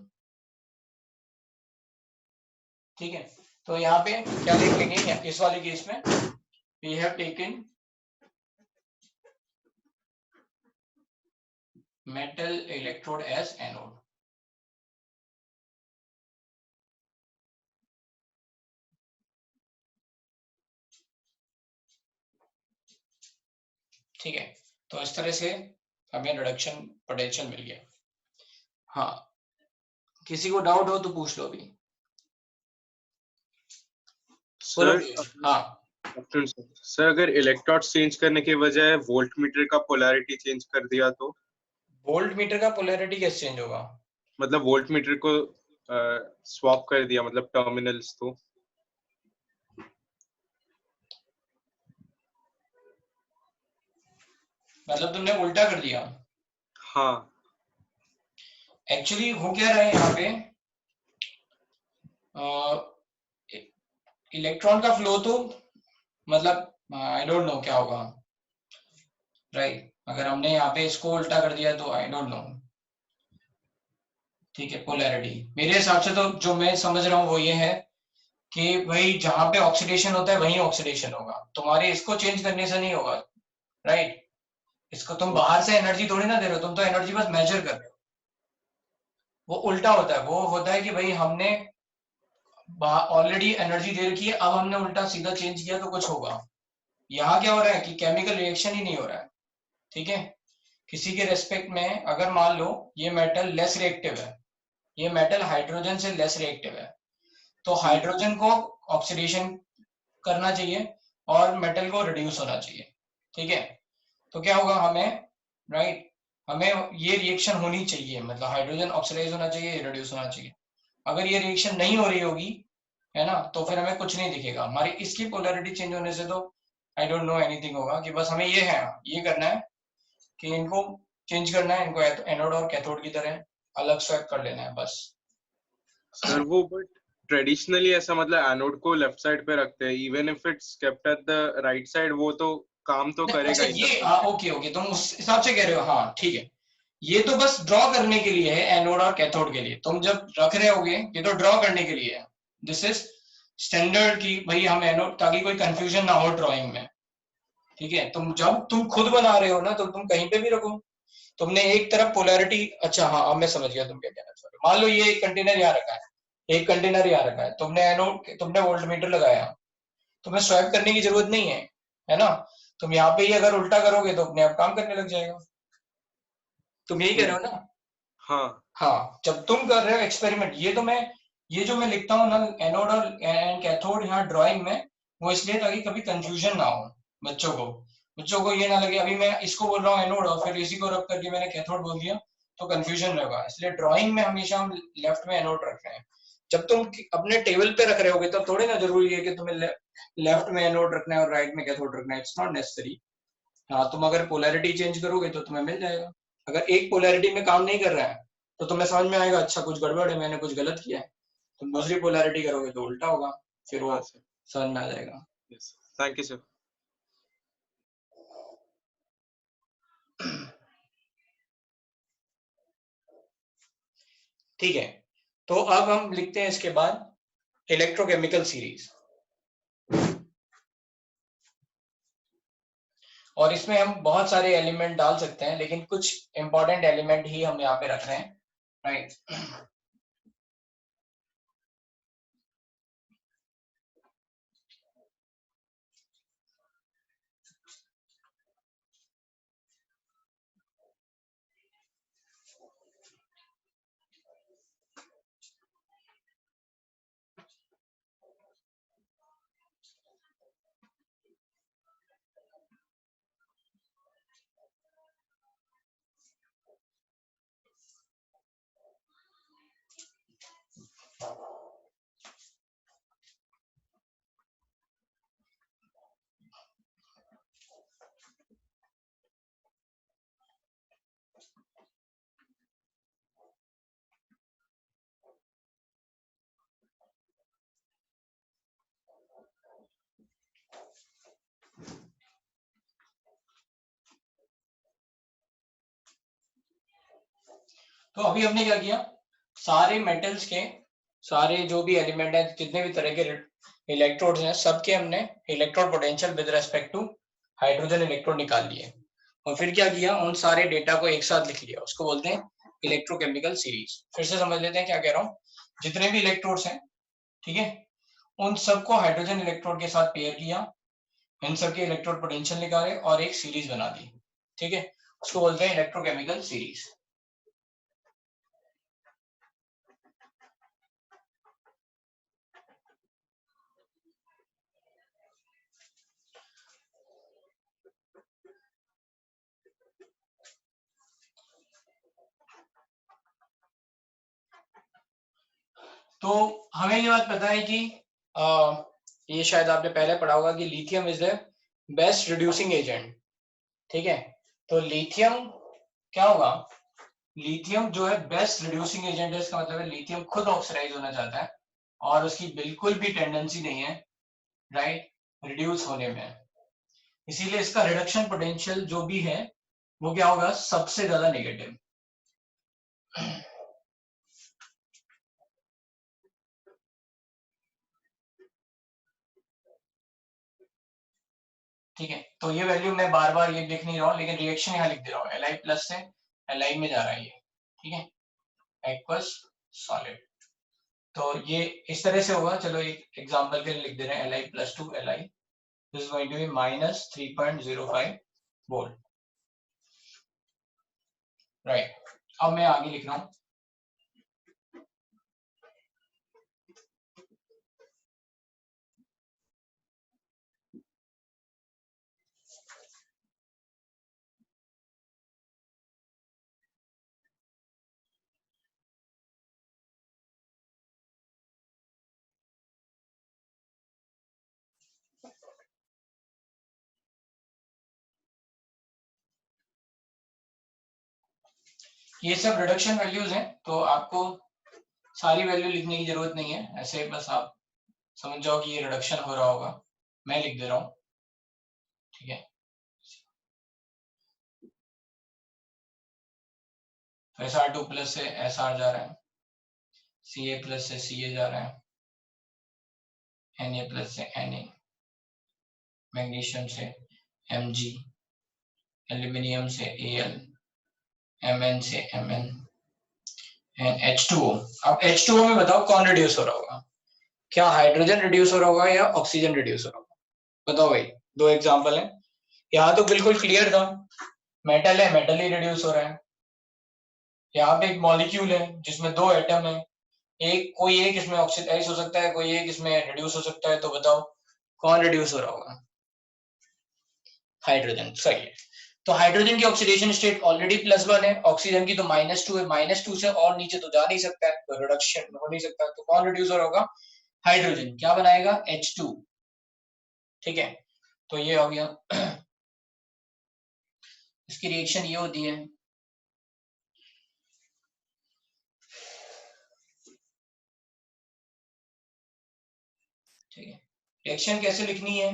ठीक है, तो यहाँ पे क्या लिख लेंगे इस वाले केस में, we have taken metal electrode as anode. ठीक है, तो इस तरह से हमें रिडक्शन पोटेंशियल मिल गया। हाँ, किसी को डाउट हो तो पूछ लो अभी। बोलो। सर हाँ, सर अगर इलेक्ट्रोड चेंज करने के बजाय वोल्ट मीटर का पोलैरिटी चेंज कर दिया तो? वोल्ट मीटर का पोलैरिटी कैसे चेंज होगा? मतलब वोल्ट मीटर को स्वैप कर दिया, मतलब टर्मिनल्स, तो मतलब तुमने उल्टा कर दिया। हाँ। एक्चुअली हो क्या रहा है यहाँ पे, इलेक्ट्रॉन का फ्लो तो मतलब आई डोंट नो क्या होगा, राइट। अगर हमने यहाँ पे इसको उल्टा कर दिया तो आई डोंट नो। ठीक है, पोलैरिटी मेरे हिसाब से तो जो मैं समझ रहा हूँ वो ये है कि भाई जहां पे ऑक्सीडेशन होता है वहीं ऑक्सीडेशन होगा, तुम्हारे इसको चेंज करने से नहीं होगा, राइट। इसको तुम बाहर से एनर्जी थोड़ी ना दे रहे हो, तुम तो एनर्जी बस मेजर कर रहे हो। वो उल्टा होता है, वो होता है कि भाई हमने ऑलरेडी एनर्जी दे रखी है, अब हमने उल्टा सीधा चेंज किया तो कुछ होगा। यहाँ क्या हो रहा है कि केमिकल रिएक्शन ही नहीं हो रहा है। ठीक है, किसी के रेस्पेक्ट में अगर मान लो ये मेटल लेस रिएक्टिव है, ये मेटल हाइड्रोजन से लेस रिएक्टिव है, तो हाइड्रोजन को ऑक्सीडेशन करना चाहिए और मेटल को रिड्यूस होना चाहिए। ठीक है, तो क्या होगा हमें, राइट, हमें ये रिएक्शन होनी चाहिए, मतलब हाइड्रोजन ऑक्सीडाइज होना चाहिए, रिड्यूस होना चाहिए। अगर ये रिएक्शन नहीं हो रही होगी, है ना, तो फिर हमें कुछ नहीं दिखेगा। हमारी इसकी पोलैरिटी चेंज होने से तो आई डोंट नो एनीथिंग होगा, कि बस हमें ये है, ये करना है कि इनको चेंज करना है, इनको एनोड और कैथोड की तरह अलग स्वैप कर लेना है बस। सर वो बट ट्रेडिशनली ऐसा, मतलब एनोड को लेफ्ट साइड पे रखते हैं, even if it's kept at the right side, वो तो काम तो करेगा अच्छा, इन ये द। ओके ओके, तुम उस हिसाब से कह रहे हो, हाँ ठीक है। ये तो बस ड्रॉ करने के लिए है, एनोड और कैथोड के लिए तुम जब रख रहे होगे, ये तो ड्रॉ करने के लिए है। दिस इज स्टैंडर्ड की भाई हम एनोड, ताकि कोई कंफ्यूजन ना हो ड्राइंग में। ठीक है, तुम जब तुम खुद बना रहे हो ना, तो तुम कहीं पे भी रखो, तुमने एक तरफ पोलैरिटी, अच्छा हाँ अब मैं समझ गया तुम क्या कहना चाह रहे हो। मान लो ये एक कंटेनर यहाँ रखा है, एक कंटेनर यहाँ रखा है, तुमने एनोड, तुमने वोल्टमीटर लगाया, तुम्हें स्वैप करने की जरूरत नहीं है ना। तुम यहाँ पे ही अगर उल्टा करोगे तो अपने आप काम करने लग जाएगा। तुम यही कह रहे हो ना? हाँ हाँ, जब तुम कर रहे हो एक्सपेरिमेंट, ये तो मैं, ये जो मैं लिखता हूँ ना एनोड और कैथोड यहाँ ड्राइंग में, वो इसलिए ताकि कभी कंफ्यूजन ना हो बच्चों को। बच्चों को ये ना लगे अभी मैं इसको बोल रहा हूँ एनोड और फिर इसी को रख करके मैंने कैथोड बोल दिया, तो कंफ्यूजन रहेगा। इसलिए ड्राइंग में हमेशा हम लेफ्ट में एनोड रख रहे हैं। जब तुम अपने टेबल पे रख रहे होगे तब थोड़ी ना जरूरी है कि तुम्हें लेफ्ट में एनोड रखना है और राइट में कैथोड रखना है, इट्स नॉट नेसेसरी। हाँ, तुम अगर पोलैरिटी चेंज करोगे तो तुम्हें मिल जाएगा। अगर एक पोलैरिटी में काम नहीं कर रहा है तो तुम्हें समझ में आएगा अच्छा कुछ गड़बड़ है, मैंने कुछ गलत किया है। तुम दूसरी पोलैरिटी करोगे तो उल्टा होगा, फिर वो हाँ सर, समझ में आ जाएगा। Yes, thank you sir. ठीक है, तो अब हम लिखते हैं इसके बाद इलेक्ट्रोकेमिकल सीरीज, और इसमें हम बहुत सारे एलिमेंट डाल सकते हैं, लेकिन कुछ इंपॉर्टेंट एलिमेंट ही हम यहाँ पे रख रहे हैं, राइट। तो अभी हमने क्या किया, सारे मेटल्स के सारे जो भी एलिमेंट है, जितने भी तरह के इलेक्ट्रोड्स हैं, सबके हमने electrode potential with respect to hydrogen electrode निकाल लिए और फिर क्या किया, उन सारे डेटा को एक साथ लिख लिया, उसको बोलते हैं इलेक्ट्रोकेमिकल सीरीज। फिर से समझ लेते हैं क्या कह रहा हूँ। जितने भी इलेक्ट्रोड्स हैं, ठीक है, उन सबको हाइड्रोजन इलेक्ट्रोड के साथ पेयर किया, इन सबके इलेक्ट्रोड पोटेंशियल निकाले और एक सीरीज बना दी, ठीक है, उसको बोलते हैं इलेक्ट्रोकेमिकल सीरीज। तो हमें ये बात पता है कि ये शायद आपने पहले पढ़ा होगा कि lithium is the best reducing agent, ठीक है। तो लिथियम क्या होगा, लिथियम जो है बेस्ट रिड्यूसिंग एजेंट है, इसका मतलब है लिथियम खुद ऑक्सीडाइज होना चाहता है और उसकी बिल्कुल भी टेंडेंसी नहीं है राइट रिड्यूस होने में, इसीलिए इसका रिडक्शन पोटेंशियल जो भी है वो क्या होगा, सबसे ज्यादा नेगेटिव। ठीक है, तो ये वैल्यू मैं बार बार ये लिख नहीं रहा हूँ, लेकिन रिएक्शन यहाँ लिख दे रहा हूँ, Li प्लस से Li में जा रहा है ये, ठीक है, एक्वस सॉलिड। तो ये इस तरह से होगा, चलो एक एग्जांपल के लिए लिख दे रहे हैं Li plus to Li this is going to be minus 3.05 volt, right. अब मैं आगे लिख रहा हूँ, ये सब रिडक्शन वैल्यूज हैं, तो आपको सारी वैल्यू लिखने की जरूरत नहीं है, ऐसे बस आप समझ जाओ कि ये रिडक्शन हो रहा होगा, मैं लिख दे रहा हूँ, ठीक है। तो Sr2 प्लस से Sr जा रहा है, Ca प्लस से Ca जा रहा है, Na प्लस से Na, मैग्नीशियम से Mg, एल्यूमिनियम से Al, Mn से Mn एंड H2O। अब H2O में बताओ कौन रिड्यूस हो रहा होगा, क्या हाइड्रोजन रिड्यूस हो रहा होगा या ऑक्सीजन रिड्यूस हो रहा होगा, बताओ भाई। दो एग्जांपल है, यहाँ तो बिल्कुल क्लियर था, मेटल है, मेटल ही रिड्यूस हो रहा है। यहाँ पे एक मॉलिक्यूल है जिसमें दो एटम है, कोई एक इसमें ऑक्सीडाइज हो सकता है, कोई एक इसमें रिड्यूस हो सकता है, तो बताओ कौन रिड्यूस हो रहा होगा, हाइड्रोजन, सही है। तो हाइड्रोजन की ऑक्सीडेशन स्टेट ऑलरेडी +1 है, ऑक्सीजन की तो -2 है, -2 से और नीचे तो जा नहीं सकता है, तो रिडक्शन हो नहीं सकता, तो कौन रिड्यूस हो रहा होगा, हाइड्रोजन। क्या बनाएगा, H2, ठीक है। तो ये हो गया, इसकी रिएक्शन ये होती है, ठीक है। रिएक्शन कैसे लिखनी है,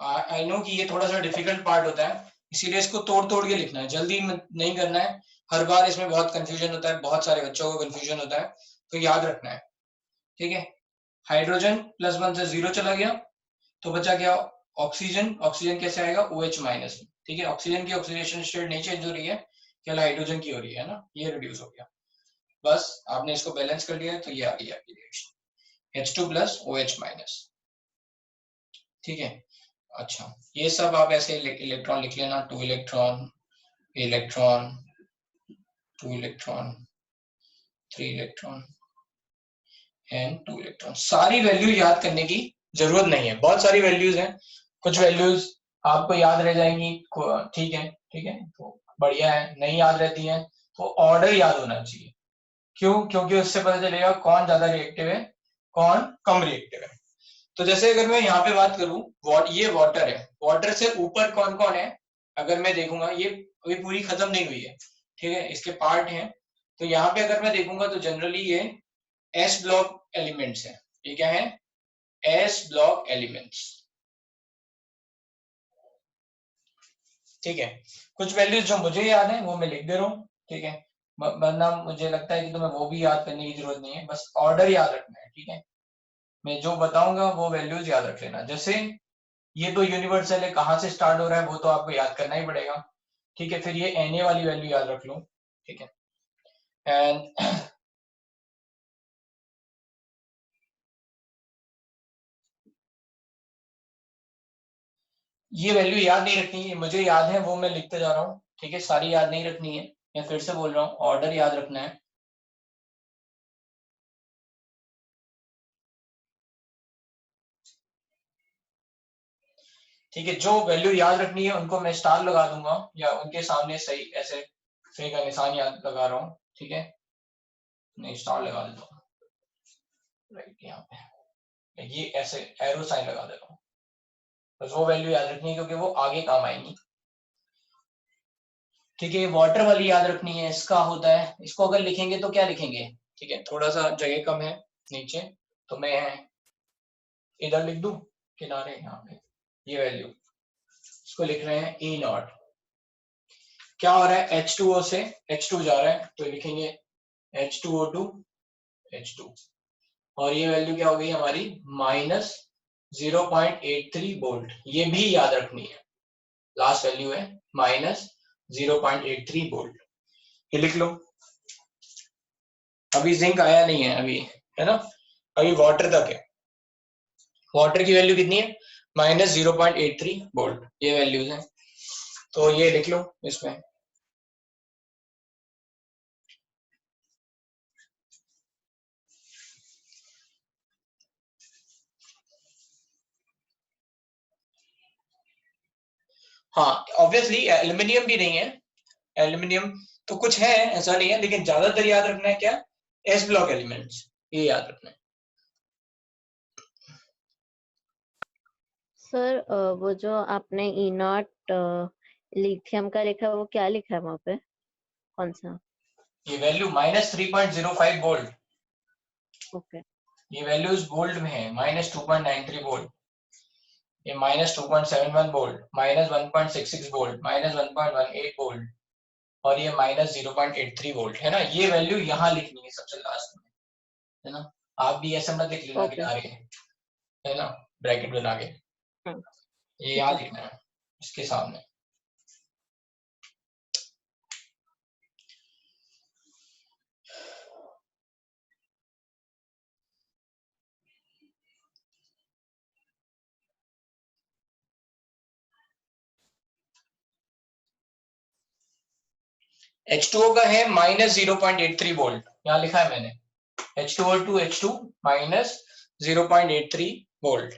आई नो कि ये थोड़ा सा डिफिकल्ट पार्ट होता है, इसीलिए इसको तोड़ तोड़ के लिखना है, जल्दी नहीं करना है, हर बार इसमें बहुत कंफ्यूजन होता है, बहुत सारे बच्चों को कंफ्यूजन होता है, तो याद रखना है, ठीक है। हाइड्रोजन +1 से 0 चला गया, तो बचा क्या, ऑक्सीजन। ऑक्सीजन कैसे आएगा, OH माइनस, ठीक है, ऑक्सीजन की ऑक्सीडेशन स्टेट नहीं चेंज हो रही है, केवल हाइड्रोजन की हो रही है ना, ये रिड्यूस हो गया, बस आपने इसको बैलेंस कर लिया, तो ये आ गई आपकी रिएक्शन H2 + OH माइनस, ठीक है। अच्छा, ये सब आप ऐसे इलेक्ट्रॉन लिख लेना, 2 electron, electron, 2 electron, 3 electron and 2 electron. सारी वैल्यू याद करने की जरूरत नहीं है, बहुत सारी वैल्यूज हैं, कुछ वैल्यूज आपको याद रह जाएंगी, ठीक है, ठीक है, तो बढ़िया है, नहीं याद रहती हैं तो ऑर्डर याद होना चाहिए, क्यों, क्योंकि उससे पता चलेगा कौन ज्यादा रिएक्टिव है, कौन कम रिएक्टिव है। तो जैसे अगर मैं यहाँ पे बात करूं, ये वाटर है, वाटर से ऊपर कौन कौन है, अगर मैं देखूंगा, ये अभी पूरी खत्म नहीं हुई है, ठीक है, इसके पार्ट हैं, तो यहाँ पे अगर मैं देखूंगा तो जनरली ये S ब्लॉक एलिमेंट्स है, ये क्या है, S ब्लॉक एलिमेंट्स, ठीक है। कुछ वैल्यूज जो मुझे याद है वो मैं लिख दे रहा हूँ, ठीक है, वरना मुझे लगता है कि तुम्हें वो भी याद करने की जरूरत नहीं है, बस ऑर्डर याद रखना है, ठीक है। मैं जो बताऊंगा वो वैल्यूज याद रख लेना। जैसे ये तो यूनिवर्सल है, कहाँ से स्टार्ट हो रहा है वो तो आपको याद करना ही पड़ेगा, ठीक है। फिर ये Na वाली वैल्यू याद रख लो, ठीक है। एंड ये वैल्यू याद नहीं रखनी है, मुझे याद है वो मैं लिखते जा रहा हूँ, ठीक है। सारी याद नहीं रखनी है, मैं फिर से बोल रहा हूँ, ऑर्डर याद रखना है। ठीक है, जो वैल्यू याद रखनी है उनको मैं स्टार लगा दूंगा या उनके सामने सही ऐसे सही का निशान याद लगा रहा हूँ, ठीक है। नहीं, स्टार लगा देता हूँ, राइट, यहाँ पे ये ऐसे एरो साइन लगा देता हूँ। बस वो वैल्यू याद रखनी है क्योंकि वो आगे काम आएंगी, ठीक है। वाटर वाली याद रखनी है, इसका होता है, इसको अगर लिखेंगे तो क्या लिखेंगे, ठीक है। थोड़ा सा जगह कम है नीचे, तो मैं इधर लिख दूं किनारे, यहाँ पे ये वैल्यू, इसको लिख रहे हैं E नॉट। क्या हो रहा है, H2O से H2 जा रहा है तो लिखेंगे H2O2 H2, और ये वैल्यू क्या हो गई हमारी माइनस 0.83 वोल्ट, ये भी याद रखनी है। लास्ट वैल्यू है माइनस 0.83 वोल्ट, ये लिख लो। अभी जिंक आया नहीं है अभी, है ना, अभी वाटर तक है। वाटर की वैल्यू कितनी है, माइनस 0.83 वोल्ट, ये वैल्यूज है, तो ये लिख लो इसमें। हाँ, ऑब्वियसली एल्यूमिनियम भी नहीं है, एल्यूमिनियम तो कुछ है, ऐसा नहीं है, लेकिन ज्यादातर याद रखना है क्या, एस ब्लॉक एलिमेंट्स, ये याद रखना है। सर वो जो आपने ई नॉट लिथियम का लिखा है वो क्या लिखा है वहाँ पे, कौन सा? ये वैल्यू माइनस 3.05 वोल्ट, ओके ये वैल्यूज वोल्ट में है, माइनस 2.93 वोल्ट, ये minus 2.71 volt, minus 1.66 volt, minus 1.18 volt, और ये माइनस 0.83 वोल्ट, है ना। ये वैल्यू यहाँ लिखनी है सबसे लास्ट में, है ना। आप भी ऐसे मत लिख लेना ओके किनारे, है ना, ब्रैकेट बना के, ये ठीक याद है। लिखना है इसके सामने। H2O का है माइनस 0.83 वोल्ट, यहाँ लिखा है मैंने, H2O to H2 minus 0.83 volt.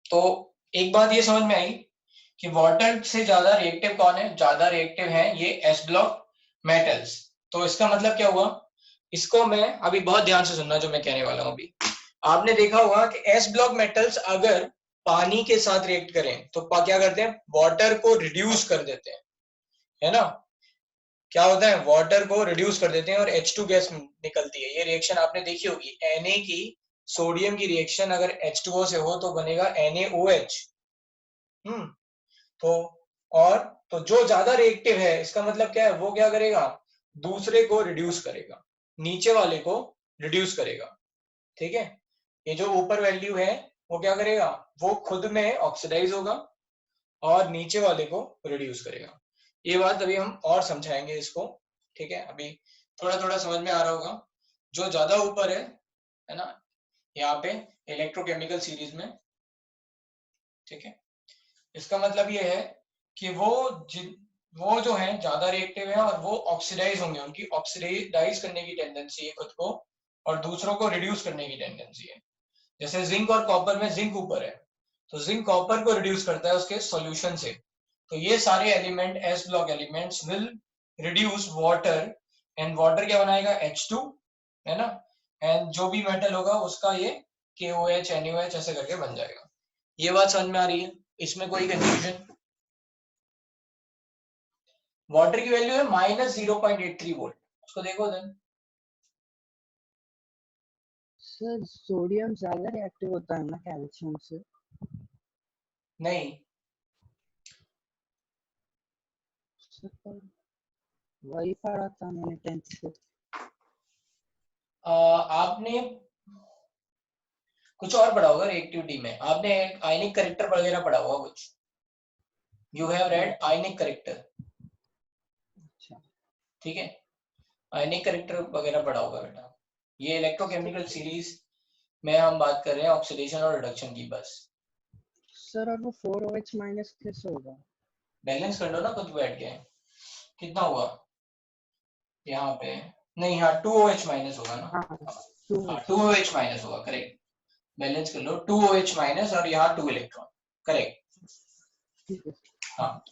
तो एक बात ये समझ में आई कि वाटर से ज्यादा रिएक्टिव कौन है, ज्यादा रिएक्टिव है ये एस ब्लॉक मेटल्स। तो इसका मतलब क्या हुआ, इसको मैं अभी बहुत ध्यान से सुनना जो मैं कहने वाला हूं अभी। आपने देखा होगा कि एस ब्लॉक मेटल्स अगर पानी के साथ रिएक्ट करें तो क्या करते हैं, वाटर को रिड्यूस कर देते हैं, है ना। क्या होता है, वाटर को रिड्यूस कर देते हैं और H2 गैस निकलती है। ये रिएक्शन आपने देखी होगी, Na की सोडियम की रिएक्शन अगर H2O से हो तो बनेगा NaOH। तो और तो जो ज्यादा रिएक्टिव है इसका मतलब क्या है, वो क्या करेगा, दूसरे को रिड्यूस करेगा, नीचे वाले को रिड्यूस करेगा, ठीक है। ये जो ऊपर वैल्यू है वो क्या करेगा, वो खुद में ऑक्सीडाइज होगा और नीचे वाले को रिड्यूस करेगा। ये बात अभी हम और समझाएंगे इसको, ठीक है। अभी थोड़ा थोड़ा समझ में आ रहा होगा। जो ज्यादा ऊपर है ना, यहाँ पे इलेक्ट्रोकेमिकल सीरीज में, ठीक है। इसका मतलब ये है कि वो जो है ज्यादा रिएक्टिव है और वो ऑक्सीडाइज होंगे, उनकी ऑक्सीडाइज करने की टेंडेंसी है खुद को और दूसरों को रिड्यूस करने की टेंडेंसी है। जैसे जिंक और कॉपर में जिंक ऊपर है तो जिंक कॉपर को रिड्यूस करता है उसके सॉल्यूशन से। तो ये सारे element S block elements will reduce water, and water क्या बनाएगा, H2, है ना। एंड जो भी मेटल होगा उसका ये KOH NaOH ऐसे करके बन जाएगा। ये बात समझ में आ रही है, इसमें कोई कंफ्यूजन। वाटर की वैल्यू है माइनस 0.83 वोल्ट, उसको देखो देन। सर सोडियम ज्यादा रिएक्टिव होता है ना कैल्शियम से? नहीं, वही पढ़ा था मैंने 10th से। आपने कुछ और पढ़ा होगा रिएक्टिविटी में, आपने आयनिक करेक्टर वगैरह पढ़ा होगा कुछ, you have read ionic character, अच्छा ठीक है, आयनिक करेक्टर वगैरह पढ़ा होगा बेटा। ये इलेक्ट्रोकेमिकल सीरीज में हम बात कर रहे हैं ऑक्सीडेशन और रिडक्शन की बस। सर और वो 4OH माइनस कैसे होगा? बैलेंस कर लो ना खुद बैठ के, कितना हुआ यहाँ पे, नहीं हाँ 2OH माइनस होगा ना, हाँ हाँ 2OH माइनस होगा, करेक्ट, बैलेंस कर लो 2OH माइनस और यहाँ 2 इलेक्ट्रॉन, करेक्ट, ठीक है। हाँ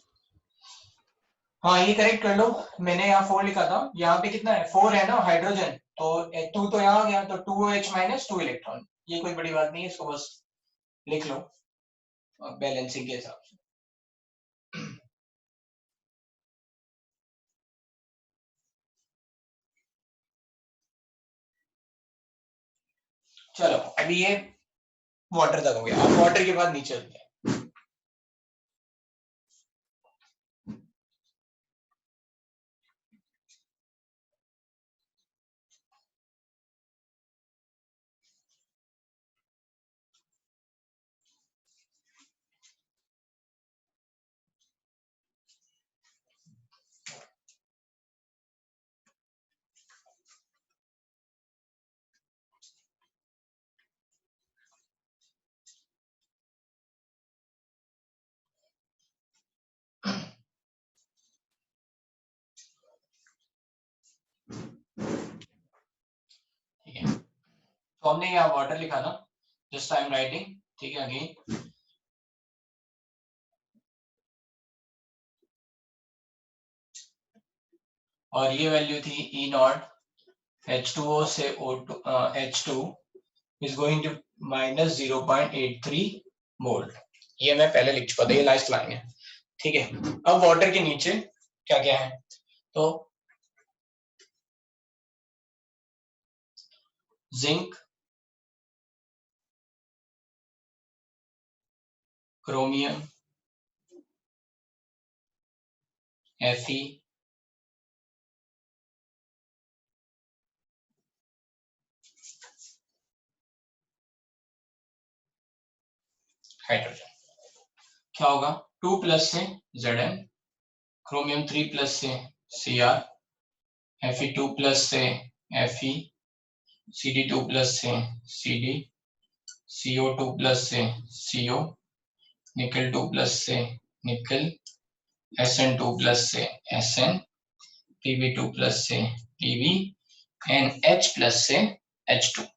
हाँ ये करेक्ट कर लो। मैंने यहाँ 4 लिखा था, यहाँ पे कितना है 4 है ना हाइड्रोजन, तो 2 तो यहाँ आ गया, तो 2OH माइनस 2 इलेक्ट्रॉन, ये कोई बड़ी बात नहीं है, इसको बस लिख लो बैलेंसिंग के हिसाब से। चलो अभी ये वाटर तक हो गया, अब वाटर के बाद नीचे चलते हैं। ठीक है, तो हमने यहाँ वाटर लिखा ना, जस्ट आई एम राइटिंग, ठीक है अगेन, और ये वैल्यू थी ई नॉट H2O से O2 H2 is going to minus 0.83 mole, ये मैं पहले लिख चुका था, ये लास्ट लाइन है, ठीक है। अब वाटर के नीचे क्या क्या है, तो जिंक, क्रोमियम, Fe, हाइड्रोजन, क्या होगा 2 प्लस से Zn, क्रोमियम 3 प्लस से Cr, Fe2 प्लस से Fe, Cd2 प्लस से Cd, CO2 प्लस से CO, निकल 2 प्लस से निकल, Sn2 प्लस से Sn, Pb2 प्लस से Pb, एंड H प्लस से H2।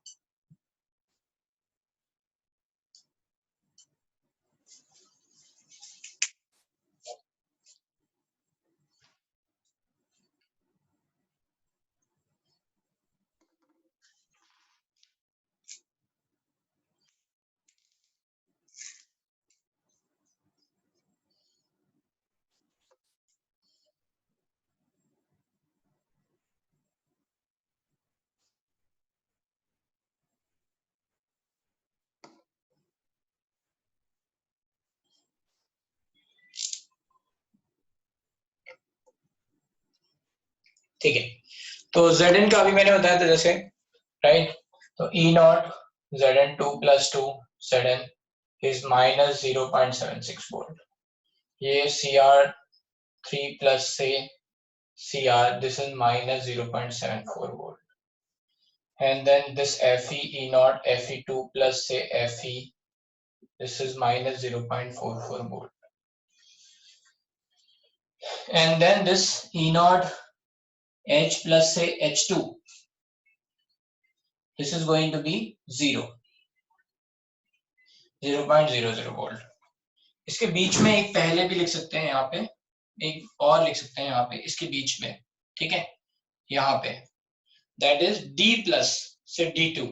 ठीक है, तो Zn का अभी मैंने बताया था जैसे, राइट, तो E not Zn2 plus 2 Zn is minus 0.76 volt, ये Cr3 प्लस से Cr, this is minus 0.74 volt, and then this Fe E naught Fe2 plus say Fe, this is minus 0.44 volt, and then this E naught H plus say H2, this is going to be 0.00 volt। इसके बीच में एक पहले भी लिख सकते हैं, यहाँ पे एक और लिख सकते हैं यहाँ पे इसके बीच में, ठीक है, यहाँ पे that is D plus से D2,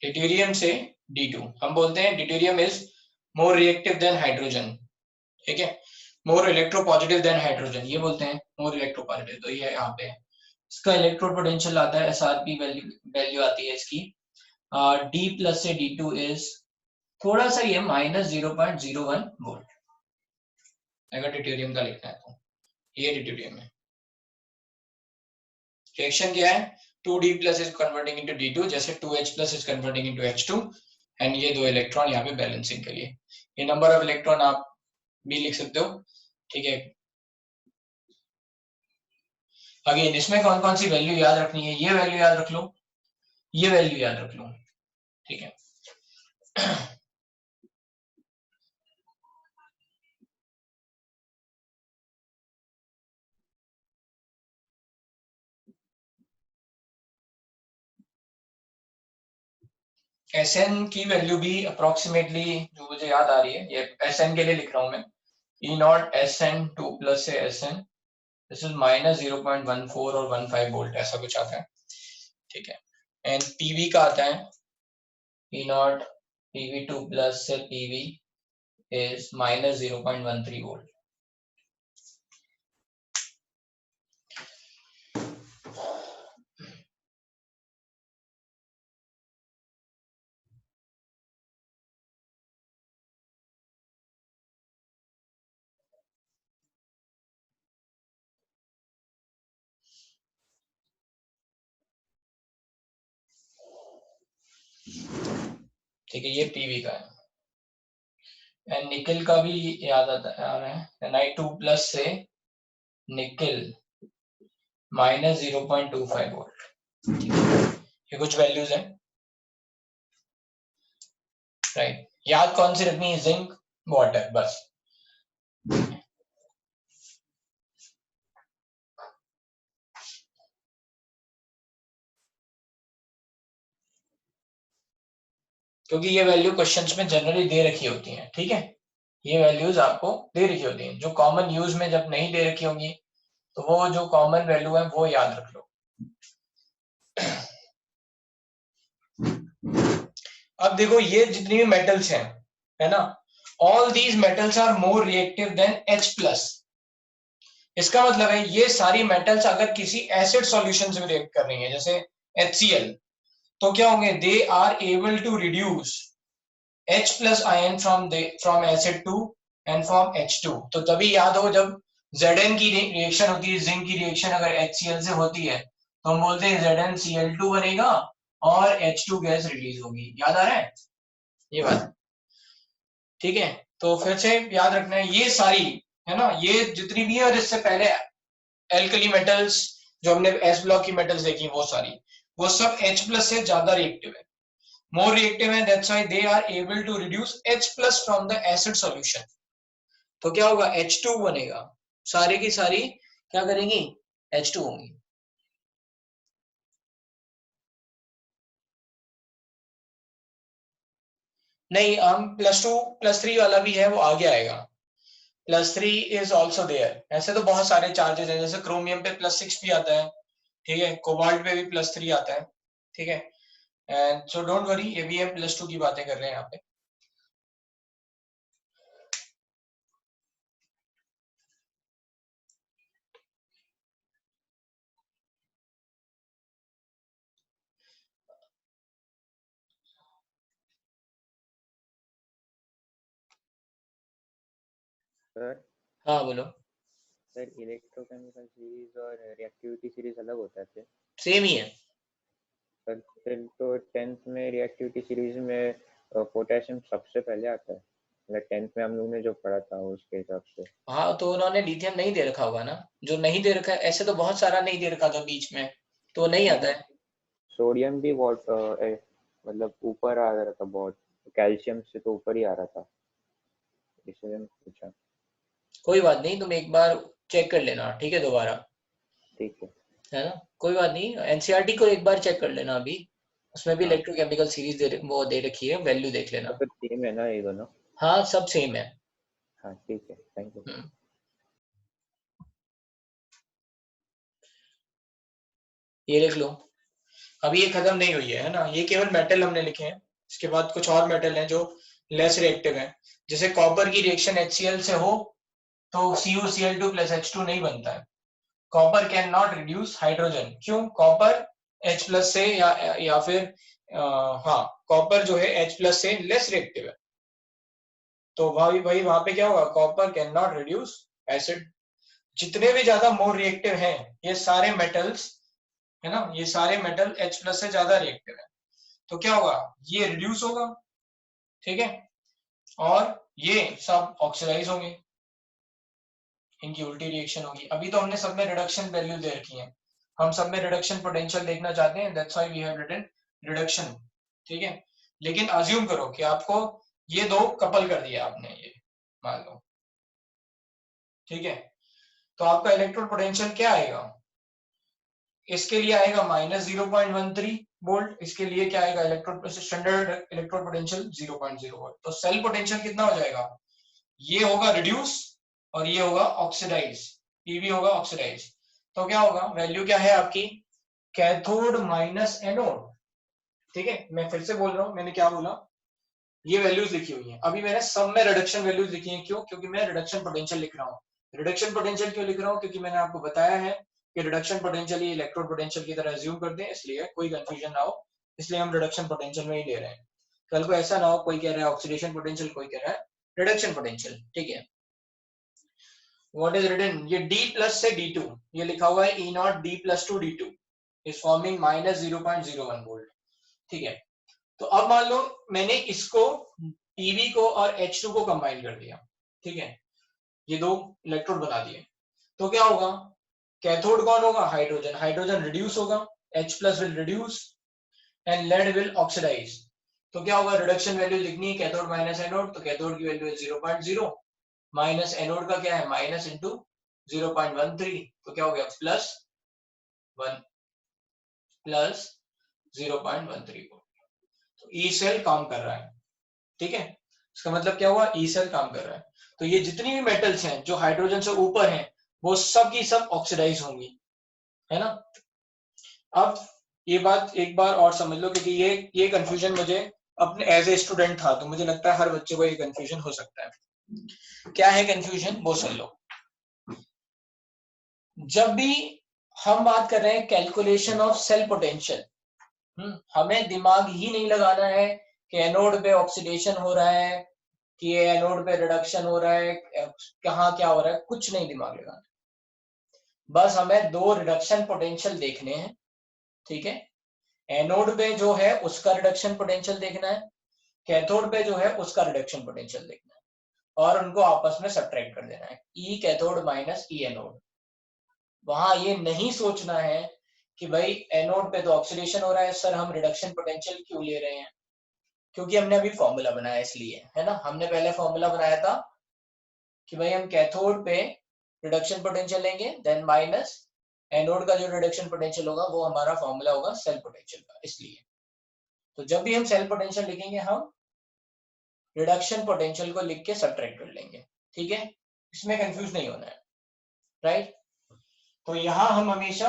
ड्यूटेरियम से D2, हम बोलते हैं deuterium is more reactive then hydrogen, ठीक है, मोर इलेक्ट्रोपॉजिटिव देन हाइड्रोजन, ये बोलते हैं मोर इलेक्ट्रोपॉजिटिव, तो ये यहाँ पे इसका इलेक्ट्रोड पोटेंशियल आता है SRP वैल्यू आती है इसकी डी प्लस से D2 इज थोड़ा सा ये -0.01 वोल्ट, अगर ड्यूटेरियम का लिखना है तो ये ड्यूटेरियम है। रिएक्शन क्या है, 2D plus is converting into D2, जैसे 2H plus is converting into H2 and ये दो इलेक्ट्रॉन यहाँ पे बैलेंसिंग के लिए, ये नंबर ऑफ इलेक्ट्रॉन आप भी लिख सकते हो, ठीक है। अगेन इसमें कौन कौन सी वैल्यू याद रखनी है, ये वैल्यू याद रख लो, ये वैल्यू याद रख लो, ठीक है। Sn की वैल्यू भी अप्रोक्सीमेटली जो मुझे याद आ रही है, ये Sn के लिए लिख रहा हूं मैं, E नॉट SN2 प्लस से Sn, दिस इज -0.14 और 15 वोल्ट ऐसा कुछ आता है, ठीक है। एंड PV का आता है E नॉट PV2 प्लस से PV इज -0.13 वोल्ट। ठीक है, ये PV का है। एंड निकल का भी याद आ रहा है, Ni2 प्लस से निकल -0.25 वोल्ट, ये कुछ वैल्यूज है, राइट। याद कौन सी रखनी है, जिंक वाटर बस। क्योंकि ये वैल्यू क्वेश्चंस में जनरली दे रखी होती हैं, ठीक है, ये वैल्यूज आपको दे रखी होती हैं, जो कॉमन यूज में जब नहीं दे रखी होंगी तो वो जो कॉमन वैल्यू है वो याद रख लो। अब देखो ये जितनी भी मेटल्स हैं, है ना, all these metals are more reactive than H plus. इसका मतलब है ये सारी मेटल्स अगर किसी एसिड सॉल्यूशन से रिएक्ट कर रही हैं, जैसे HCl, तो क्या होंगे, they are able to reduce H plus ion from acid to and from H2। तो तभी याद हो जब Zn की रिएक्शन होती है, जिंक की रिएक्शन अगर HCl से होती है तो हम बोलते हैं ZnCl2 बनेगा और H2 गैस रिलीज होगी। याद आ रहा है ये बात, ठीक है। तो फिर से याद रखना है ये सारी, है ना, ये जितनी भी है, और इससे पहले एल्कली मेटल्स जो हमने एस ब्लॉक की मेटल्स देखी वो सारी, वो सब H प्लस से ज्यादा रिएक्टिव है, मोर रिएक्टिव है, that's why they are able to reduce H plus from the acid solution. तो क्या होगा, H2 बनेगा, सारी की सारी क्या करेंगी, H2 होंगी। नहीं, हम +2 +3 वाला भी है, वो आगे आएगा, +3 इज ऑल्सो देयर। ऐसे तो बहुत सारे चार्जेस हैं, जैसे क्रोमियम पे +6 भी आता है, ठीक है, कोबाल्ट पे भी +3 आता है, ठीक है। एंड सो डोंट वरी, ये भी हम +2 की बातें कर रहे हैं यहाँ पे। सर हाँ बोलो। सर इलेक्ट्रोकेमिकल सीरीज और रिएक्टिविटी सीरीज अलग होता है सेम ही है सर। फिर तो 10th में रिएक्टिविटी सीरीज में पोटेशियम सबसे पहले आता है, मतलब 10th में हम लोग ने जो पढ़ा था उसके हिसाब से। हाँ, तो उन्होंने लिथियम नहीं दे रखा होगा ना, जो नहीं दे रखा है, ऐसे तो बहुत सारा नहीं दे रखा था बीच में, तो नहीं आता है। सोडियम भी बहुत मतलब ऊपर आ रहा था बहुत, कैल्शियम से तो ऊपर ही आ रहा था, इसलिए मैंने पूछा। कोई बात नहीं, तुम एक बार चेक कर लेना, ठीक है, दोबारा, ठीक है ना, कोई बात नहीं। एनसीईआरटी को एक बार चेक कर लेना, अभी उसमें भी हाँ। इलेक्ट्रोकेमिकल सीरीज वो दे रखी है, वैल्यू देख लेना। तो फिर सेम है ना ये दोनों? हाँ, सब सेम है। हाँ ठीक है, थैंक यू। ये लिख लो। अभी ये खत्म नहीं हुई है ना, ये केवल मेटल हमने लिखे हैं, इसके बाद कुछ और मेटल हैं जो लेस रिएक्टिव हैं। जैसे कॉपर की रिएक्शन HCl से हो तो CuCl2 + H2 नहीं बनता है। Copper can not reduce hydrogen, क्यों, कॉपर H+ से या फिर हाँ कॉपर जो है H+ से लेस रिएक्टिव है, तो वही वहां पे क्या होगा, copper can not reduce acid. जितने भी ज्यादा मोर रिएक्टिव हैं ये सारे मेटल्स, है ना, ये सारे मेटल H+ से ज्यादा रिएक्टिव है, तो क्या होगा, ये रिड्यूस होगा, ठीक है, और ये सब ऑक्सीडाइज होंगे, इनकी उल्टी रिएक्शन होगी। अभी तो हमने सब में रिडक्शन वैल्यू दे रखी है, हम सब में रिडक्शन पोटेंशियल देखना चाहते हैं, that's why we have written reduction, ठीक है। लेकिन अज्यूम करो कि आपको ये दो कपल कर दिया आपने, ये मान लो, ठीक है, तो आपका इलेक्ट्रोड पोटेंशियल क्या आएगा, इसके लिए आएगा -0.13 वोल्ट, इसके लिए क्या आएगा, electrode standard electrode potential 0.0 volt, तो सेल पोटेंशियल कितना हो जाएगा, ये होगा रिड्यूस और ये होगा ऑक्सीडाइज, पीवी होगा ऑक्सीडाइज, तो क्या होगा, वैल्यू क्या है आपकी, कैथोड माइनस एनोड, ठीक है। मैं फिर से बोल रहा हूं, मैंने क्या बोला, ये वैल्यूज लिखी हुई हैं, अभी मैंने सब में रिडक्शन वैल्यूज लिखी हैं, क्यों, क्योंकि मैं रिडक्शन पोटेंशियल लिख रहा हूँ। रिडक्शन पोटेंशियल क्यों लिख रहा हूँ, क्योंकि मैंने आपको बताया है कि रिडक्शन पोटेंशियल ये इलेक्ट्रोड पोटेंशियल की तरह एज्यूम करते हैं, इसलिए कोई कंफ्यूजन ना हो, इसलिए हम रिडक्शन पोटेंशियल में ही ले रहे हैं। कल को ऐसा ना हो कोई कह रहा है ऑक्सीडेशन पोटेंशियल, कोई कह रहा है रिडक्शन पोटेंशियल, ठीक है। व्हाट इज रिटन, ये D+ से D2, ये लिखा हुआ है E0 D+2 D2 is forming -0.01 volt, ठीक है। तो अब मान लो मैंने इसको पीवी को और H2 को कंबाइन कर दिया, ठीक है, ये दो इलेक्ट्रोड बना दिए, तो क्या होगा, कैथोड कौन होगा, हाइड्रोजन, हाइड्रोजन रिड्यूस होगा, H+ will reduce and lead will oxidise, तो क्या होगा, रिडक्शन वैल्यू लिखनी है कैथोड माइनस एनोड, तो कैथोड की वैल्यू है 0.0, माइनस एनोड का क्या है, माइनस इंटू 0.13, तो क्या हो गया, +1 प्लस 0.13, तो ई सेल काम कर रहा है, ठीक है। इसका मतलब क्या हुआ, ई सेल काम कर रहा है, तो ये जितनी भी मेटल्स हैं जो हाइड्रोजन से ऊपर हैं वो सब की सब ऑक्सीडाइज होंगी, है ना। अब ये बात एक बार और समझ लो, क्योंकि ये कंफ्यूजन मुझे अपने एज ए स्टूडेंट था, तो मुझे लगता है हर बच्चे को ये कंफ्यूजन हो सकता है। क्या है कंफ्यूजन, वो सुन लो। जब भी हम बात कर रहे हैं कैलकुलेशन ऑफ सेल पोटेंशियल, हमें दिमाग ही नहीं लगाना है कि एनोड पे ऑक्सीडेशन हो रहा है, कि एनोड पे रिडक्शन हो रहा है, कहाँ क्या हो रहा है, कुछ नहीं दिमाग लगाना, बस हमें दो रिडक्शन पोटेंशियल देखने हैं, ठीक है। एनोड पे जो है उसका रिडक्शन पोटेंशियल देखना है, कैथोड पे जो है उसका रिडक्शन पोटेंशियल देखना है, और उनको आपस में सब्ट्रैक्ट कर देना है, ई कैथोड माइनस ई एनोड। वहां ये नहीं सोचना है कि भाई एनोड पे तो ऑक्सीडेशन हो रहा है सर, हम रिडक्शन पोटेंशियल क्यों ले रहे हैं, क्योंकि हमने अभी फॉर्मूला बनाया इसलिए, है ना, हमने पहले फॉर्मूला बनाया था कि भाई हम कैथोड पे रिडक्शन पोटेंशियल लेंगे, देन माइनस एनोड का जो रिडक्शन पोटेंशियल होगा वो हमारा फॉर्मूला होगा सेल पोटेंशियल का, इसलिए तो जब भी हम सेल पोटेंशियल लिखेंगे हम रिडक्शन पोटेंशियल को लिख के सब्ट्रैक्ट कर लेंगे, ठीक है, इसमें कंफ्यूज नहीं होना है, राइट। तो यहाँ हम हमेशा,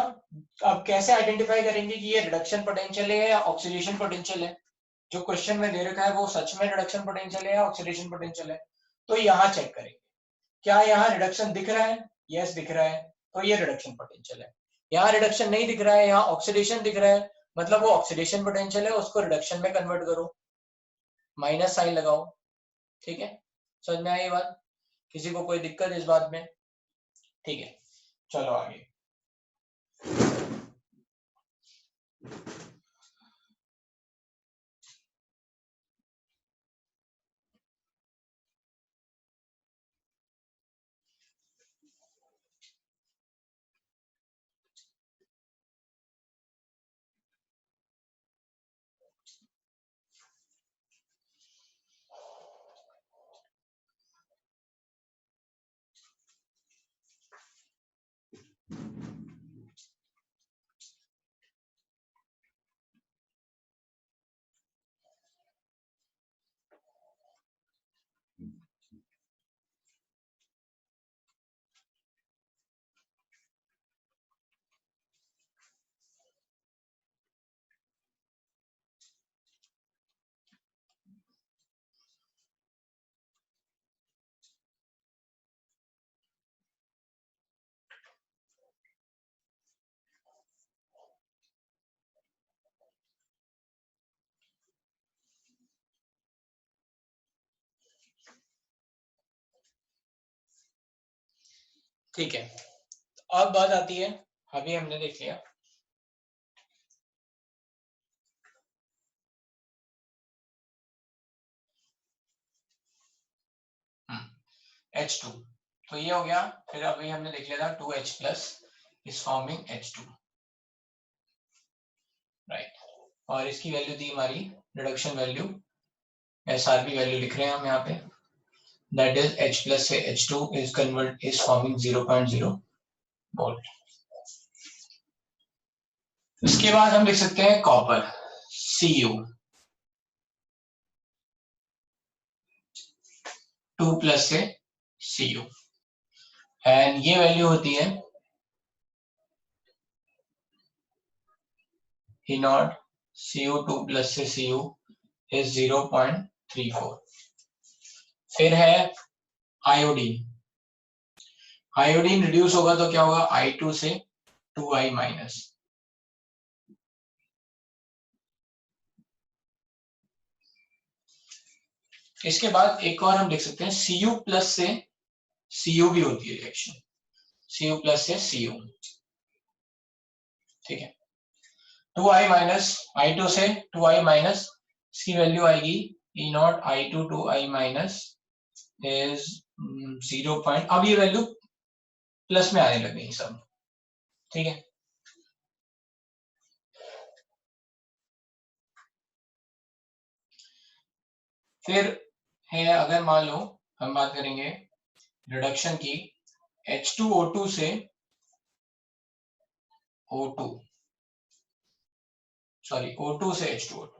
अब कैसे आइडेंटिफाई करेंगे कि ये रिडक्शन पोटेंशियल है या ऑक्सीडेशन पोटेंशियल है, जो क्वेश्चन में दे रखा है वो सच में रिडक्शन पोटेंशियल है या ऑक्सीडेशन पोटेंशियल है, तो यहाँ चेक करेंगे, क्या यहाँ रिडक्शन दिख रहा है, यस दिख रहा है, तो ये रिडक्शन पोटेंशियल है। यहाँ रिडक्शन नहीं दिख रहा है, यहाँ ऑक्सीडेशन दिख रहा है, मतलब वो ऑक्सीडेशन पोटेंशियल है, उसको रिडक्शन में कन्वर्ट करो, माइनस साइन लगाओ, ठीक है। समझ में आई बात, किसी को कोई दिक्कत इस बात में, ठीक है, चलो आगे। ठीक है, अब बात आती है, अभी हमने देख लिया H2, तो ये हो गया। फिर अभी हमने देख लिया था 2H plus is forming H2, right. और इसकी वैल्यू थी हमारी रिडक्शन वैल्यू, SRP वैल्यू लिख रहे हैं हम यहाँ पे, दैट इज H प्लस से H2 इज फॉर्मिंग 0.0 वोल्ट। इसके बाद हम लिख सकते हैं कॉपर Cu 2 प्लस से Cu, एंड ये वैल्यू होती है E नॉट Cu2 प्लस से Cu इज 0.34। फिर है आयोडीन, आयोडीन रिड्यूस होगा तो क्या होगा, I2 से 2I माइनस। इसके बाद एक और हम लिख सकते हैं Cu प्लस से Cu भी होती है रिएक्शन, Cu प्लस से Cu, ठीक है। 2I माइनस, I2 से 2I माइनस, इसकी वैल्यू आएगी E not I2 2I minus is 0. अब ये वैल्यू प्लस में आने लगी सब, ठीक है। फिर है, अगर मान लो हम बात करेंगे रिडक्शन की H2O2 से O2, सॉरी O2 से H2O2,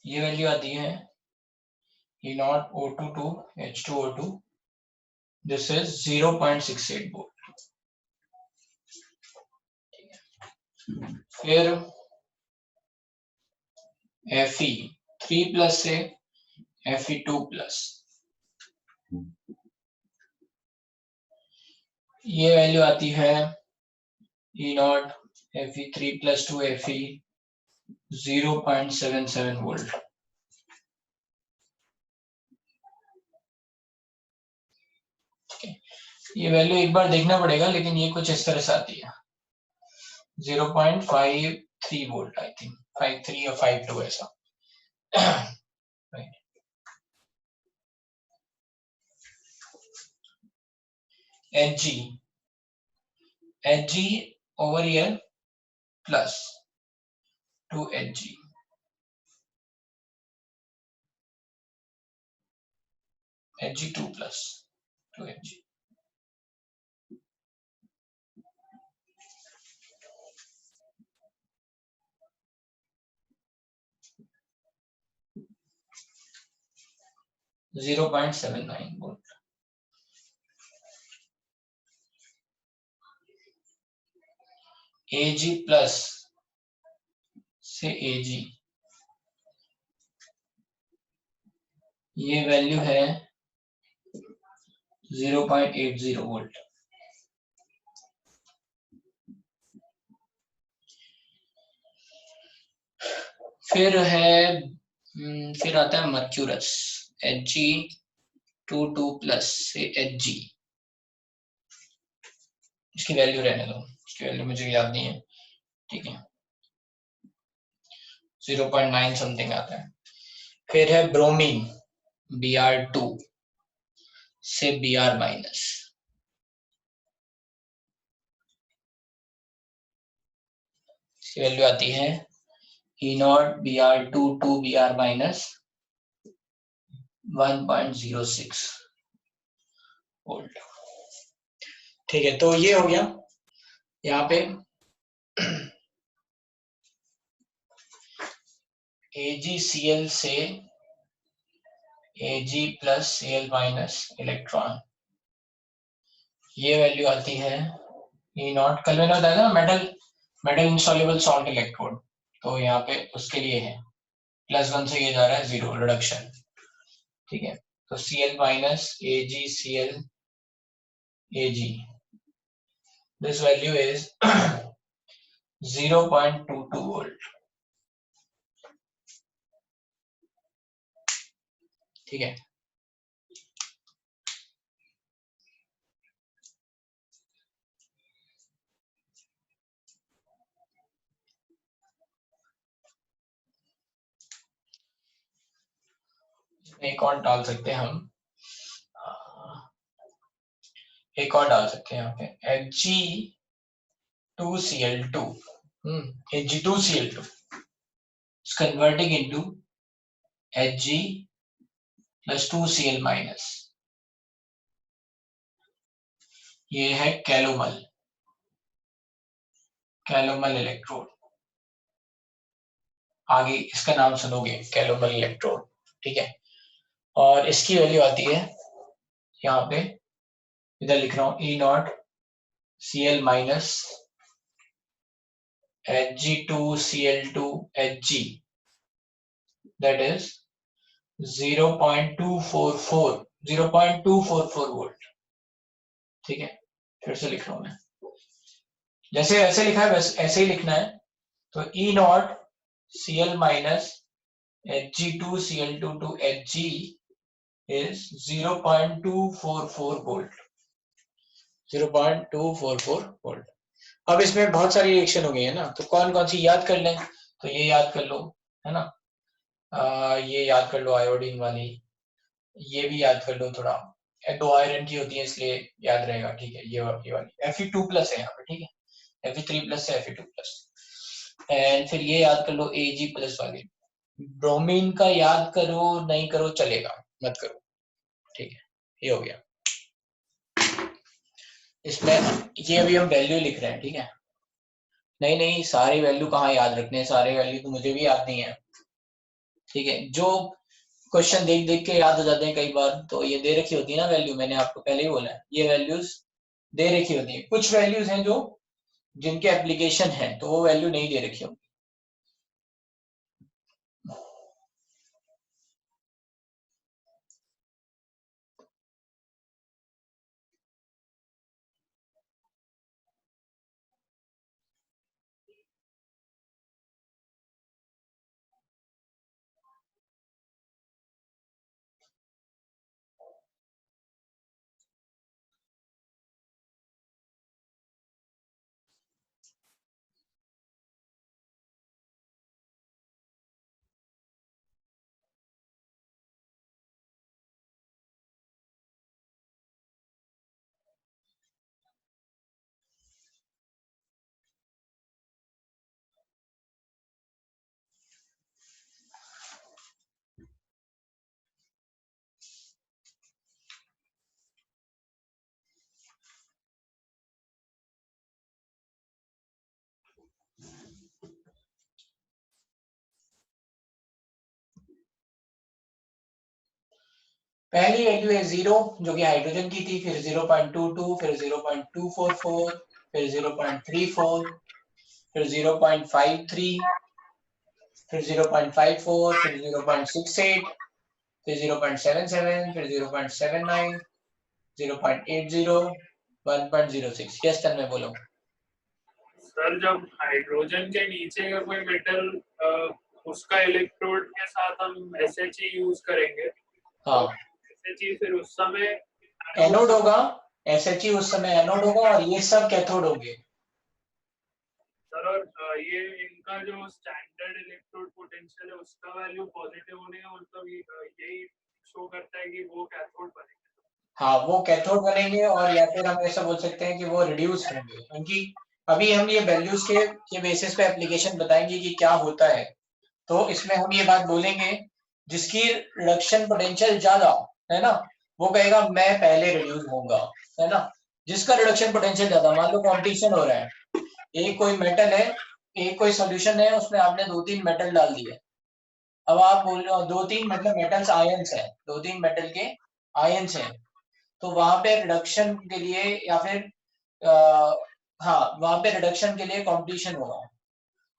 ये वैल्यू आती है E not O2 to H2O2, this is 0.68 volt. फिर Fe 3 प्लस से Fe2 प्लस, ये वैल्यू आती है E not Fe3 plus 2 Fe 0.77 volt. ये वैल्यू एक बार देखना पड़ेगा, लेकिन ये कुछ इस तरह से आती है 0.53 वोल्ट, आई थिंक 53 या 52 ऐसा। Hg over here plus 2Hg, Hg2 plus 2Hg, .79 volt. Ag plus से Ag, ये वैल्यू है 0.80 वोल्ट। फिर है फिर आता है मर्क्यूरस Hg22 प्लस से Hg, इसकी वैल्यू रहने दो, इसकी वैल्यू मुझे याद नहीं है, ठीक है, 0.9 समथिंग आता है। फिर है ब्रोमीन Br2 से Br माइनस, इसकी वैल्यू आती है E not Br2 to Br minus 1.06 volt, ठीक है। तो ये हो गया यहाँ पे AgCl से Ag plus Cl minus electron, ये वैल्यू आती है E नॉट, कल मैंने बताया था मेटल इंसॉल्युबल सॉल्ट इलेक्ट्रोड, तो यहाँ पे उसके लिए है +1 से ये जा रहा है 0 रिडक्शन, ठीक है। तो Cl minus AgCl Ag, this value is 0.22 volt. ठीक है, एक और डाल सकते हैं हम, एक और डाल सकते हैं यहाँ पे Hg2Cl2, Hg2Cl2 is converting into Hg plus 2Cl minus, ये है कैलोमल इलेक्ट्रोड। आगे इसका नाम सुनोगे, कैलोमल इलेक्ट्रोड। ठीक है, और इसकी वैल्यू आती है यहाँ पे, इधर लिख रहा हूँ E0 Cl minus Hg2Cl2 Hg, that is 0.244 volt. ठीक है, फिर से लिख रहा हूं मैं, जैसे ऐसे लिखा है वैसे ऐसे ही लिखना है। तो E0 Cl minus Hg2Cl2 to Hg is 0.244 volt, 0.244 volt. अब इसमें बहुत सारी रिएक्शन हो गई है ना, तो कौन कौन सी याद कर लें, तो ये याद कर लो, है ना, ये याद कर लो आयोडीन वाली, ये भी याद कर लो थोड़ा, 2 आयरन की होती है इसलिए याद रहेगा। ठीक है, ये वाली Fe2+ है यहाँ पे। ठीक है, Fe3+ से Fe2+, एंड फिर ये याद कर लो Ag+ वाली। ब्रोमीन का याद करो नहीं करो चलेगा, मत करो। ठीक है, ये हो गया। इसमें ये अभी हम वैल्यू लिख रहे हैं। ठीक है, नहीं सारी वैल्यू कहाँ याद रखने हैं, सारे वैल्यू तो मुझे भी याद नहीं है। ठीक है, जो क्वेश्चन देख देख के याद हो जाते हैं कई बार, तो ये दे रखी होती है ना वैल्यू, मैंने आपको पहले ही बोला है, ये वैल्यूज दे रखी होती है। कुछ वैल्यूज हैं जो जिनके एप्लीकेशन है, तो वो वैल्यू नहीं दे रखी होगी। पहली वैल्यू है 0 जो कि हाइड्रोजन की थी, फिर 0.22, फिर 0.244, फिर 0.34, फिर 0.53, फिर 0.54, फिर 0.68, फिर 0.77, फिर 0.79, 0.80, 1.06। यस टन में बोलो। सर जब हाइड्रोजन के नीचे का कोई मेटल उसका इलेक्ट्रोड के साथ हम SHE यूज करेंगे, हाँ, SHE फिर उस समय एनोड होगा, SHE उस समय एनोड होगा और ये सब कैथोड होंगे। सर, और ये इनका जो स्टैंडर्ड इलेक्ट्रोड पोटेंशियल है उसका वैल्यू पॉजिटिव होने का मतलब यही शो करता है कि वो कैथोड बनेंगे। हाँ, वो कैथोड बनेंगे, और या फिर हम ऐसा बोल सकते हैं कि वो रिड्यूस होंगे, क्योंकि अभी हम ये वैल्यूज के बेसिस पे एप्लीकेशन बताएंगे कि क्या होता है। तो इसमें हम ये बात बोलेंगे, जिसकी रिडक्शन पोटेंशियल ज्यादा है ना, वो कहेगा मैं पहले रिड्यूस होऊंगा, है ना। जिसका रिडक्शन पोटेंशियल ज्यादा, मान लो कंपटीशन हो रहा है, एक कोई मेटल है, एक कोई सॉल्यूशन है, उसमें आपने 2-3 मेटल डाल दिए। अब आप बोल रहे हो 2-3 मतलब मेटल्स आयंस है, 2-3 मेटल के आयंस है, तो वहां पे रिडक्शन के लिए या फिर हाँ, वहां पे रिडक्शन के लिए कंपटीशन होगा।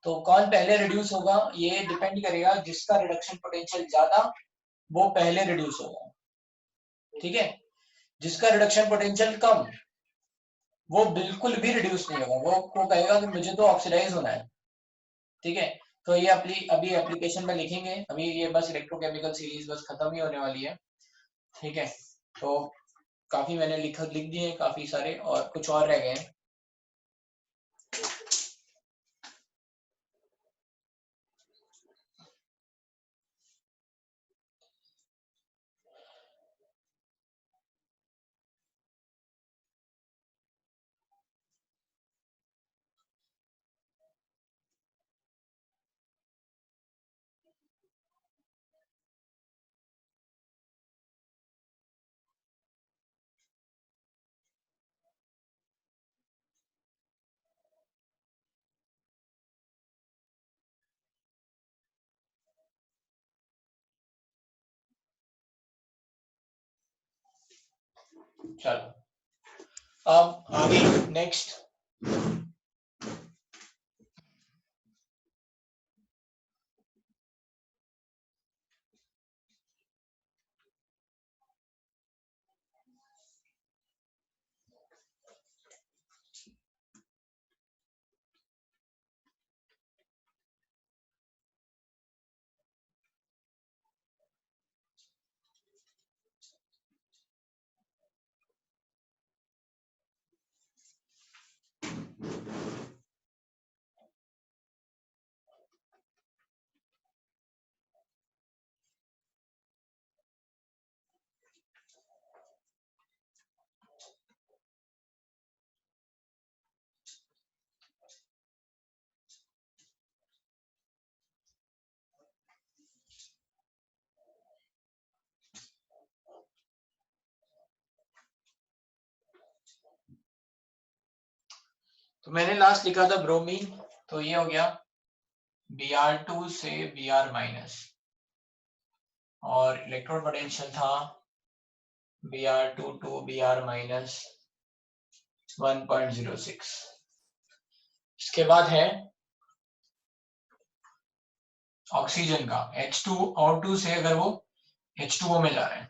तो कौन पहले रिड्यूस होगा ये डिपेंड करेगा, जिसका रिडक्शन पोटेंशियल ज्यादा वो पहले रिड्यूस होगा। ठीक है, जिसका रिडक्शन पोटेंशियल कम वो बिल्कुल भी रिड्यूस नहीं होगा, वो कहेगा कि मुझे तो ऑक्सीडाइज होना है, ठीक है। तो ये अभी एप्लीकेशन में लिखेंगे, अभी ये बस इलेक्ट्रोकेमिकल सीरीज बस खत्म ही होने वाली है, ठीक है। तो काफी मैंने लिख दिए हैं काफी सारे, और कुछ और रह गए हैं। चलो अब आगे नेक्स्ट, तो मैंने लास्ट लिखा था ब्रोमीन, तो ये हो गया Br2 से Br माइनस, और इलेक्ट्रोड पोटेंशियल था Br2 to Br माइनस 1.06। इसके बाद है ऑक्सीजन का H2O2 से अगर वो H2O में जा रहे हैं,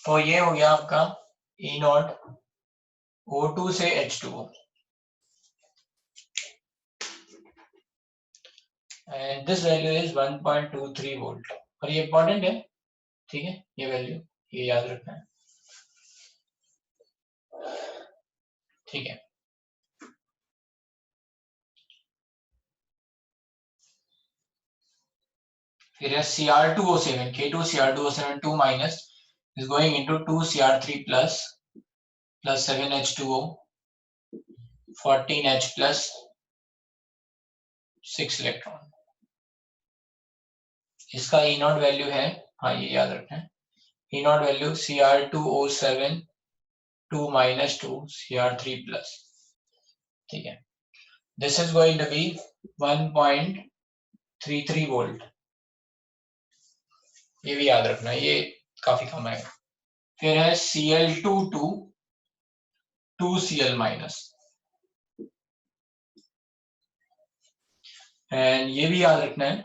तो ये हो गया आपका E0 O2 से H2O, and this value is 1.23 volt, और ये इंपॉर्टेंट है, ठीक है, ये वैल्यू ये याद रखना है, ठीक है। फिर है Cr2O7, K2Cr2O7 2 minus is going into 2Cr3 plus 7H2O 14H plus 6 electron. इसका E0 वैल्यू है, हाँ ये याद रखना है, E0 value Cr2O7 2 minus 2 Cr3 plus, ठीक है। This is going to be 1.33 volt, ये भी याद रखना है, ये काफी कम आएगा। फिर है Cl2 to 2Cl minus, and ये भी याद रखना है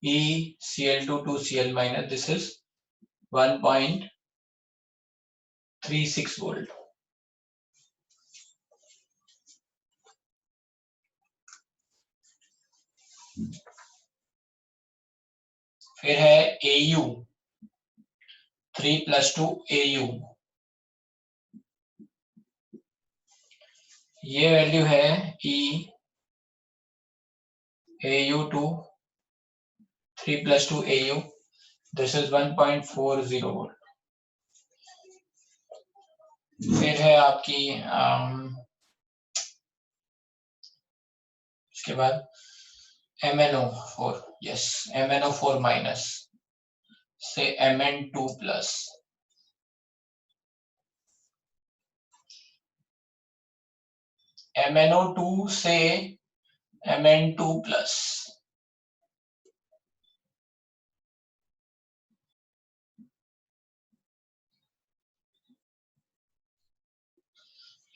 ECl2 to Cl minus, this is 1.36 volt. फिर है Au 3 plus 2 Au, ये वैल्यू है Au2 3 plus 2 Au, this is 1.40 volt. फिर है आपकी इसके बाद MnO4, यस MnO4 माइनस से Mn2 प्लस, MnO2 से Mn2 प्लस,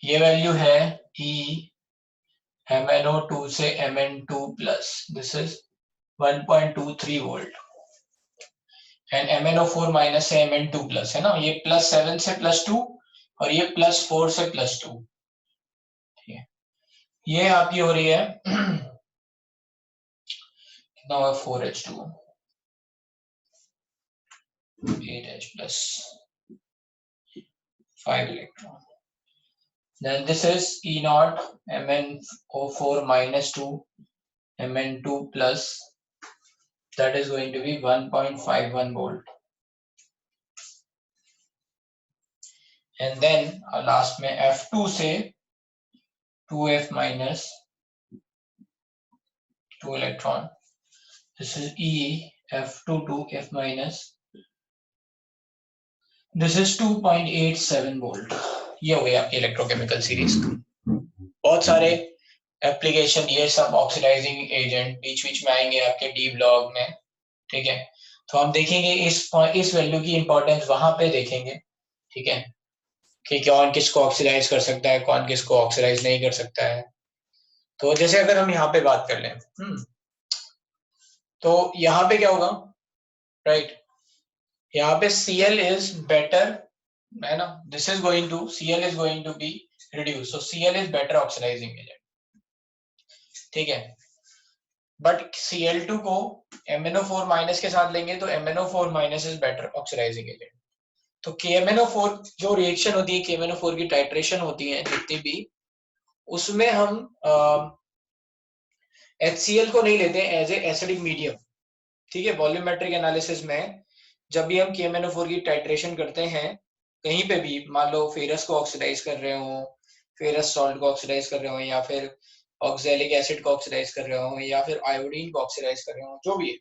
ये वैल्यू है MnO2 से Mn2 plus, this is 1.23 volt, and MnO4 minus से Mn2 प्लस है ना, ये +7 से +2 और ये +4 से +2, ठीक है। ये आपकी हो रही है कितना होगा 4H2 8H plus 5 electron. Then this is E naught MnO4 minus 2 Mn2 plus, that is going to be 1.51 volt. And then last में F2 से 2F minus 2 electron. This is E F2 to F minus. This is 2.87 volt. ये हो गई आपकी electrochemical series. बहुत सारे application ये सब ऑक्सीडाइजिंग एजेंट बीच बीच में आएंगे आपके डी ब्लॉक में, ठीक है। तो हम देखेंगे इस वैल्यू की इंपॉर्टेंस वहां पे देखेंगे, ठीक है, कि कौन किसको ऑक्सीडाइज कर सकता है, कौन किसको ऑक्सीडाइज नहीं कर सकता है। तो जैसे अगर हम यहाँ पे बात कर लें, तो यहाँ पे क्या होगा, राइट, यहाँ पे Cl इज बेटर, है ना, this is going to Cl is going to be reduce, so Cl is better oxidising agent, ठीक है। बट Cl2 को MnO4 माइनस के साथ लेंगे तो MnO4 minus is better oxidising agent. तो KMnO4 जो रिएक्शन होती है, KMnO4 की टाइट्रेशन होती है जितनी भी, उसमें हम HCl को नहीं लेते एज ए एसिडिक मीडियम, ठीक है। वॉल्यूमेट्रिक एनालिसिस में जब भी हम KMnO4 की टाइट्रेशन करते हैं, कहीं पे भी मान लो फेरस को ऑक्सीडाइज कर रहे हो, फेरस सॉल्ट को ऑक्सीडाइज कर रहे हो, या फिर ऑक्सैलिक एसिड को ऑक्सीडाइज कर रहे हो, या फिर आयोडीन को ऑक्सीडाइज कर रहे हो, जो भी है,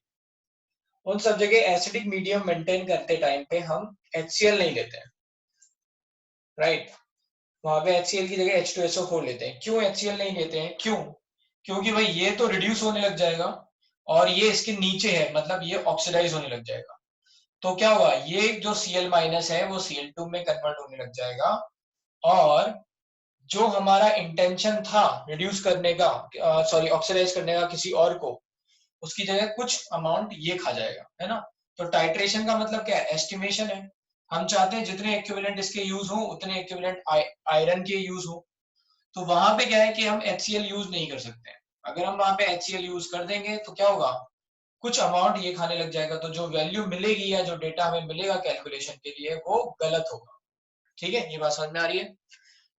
उन सब जगह एसिडिक मीडियम मेंटेन करते टाइम पे हम HCl नहीं लेते हैं, राइट। वहां पे HCl की जगह H2SO4 लेते हैं। क्यों HCl नहीं लेते हैं? क्यों? क्योंकि भाई ये तो रिड्यूस होने लग जाएगा और ये इसके नीचे है, मतलब ये ऑक्सीडाइज होने लग जाएगा। तो क्या होगा, ये जो Cl माइनस है वो Cl2 में कन्वर्ट होने लग जाएगा, और जो हमारा इंटेंशन था रिड्यूस करने का, सॉरी ऑक्सीडाइज करने का किसी और को, उसकी जगह कुछ अमाउंट ये खा जाएगा, है ना। तो टाइट्रेशन का मतलब क्या है, एस्टिमेशन है। हम चाहते हैं जितने इक्विवेलेंट इसके यूज हो उतने इक्विवेलेंट आयरन के यूज हो। तो वहां पे क्या है कि हम HCl यूज नहीं कर सकते हैं। अगर हम वहां पे HCl यूज कर देंगे तो क्या होगा, कुछ अमाउंट ये खाने लग जाएगा, तो जो वैल्यू मिलेगी या जो डेटा हमें मिलेगा कैलकुलेशन के लिए वो गलत होगा, ठीक है। ये बात समझ में आ रही है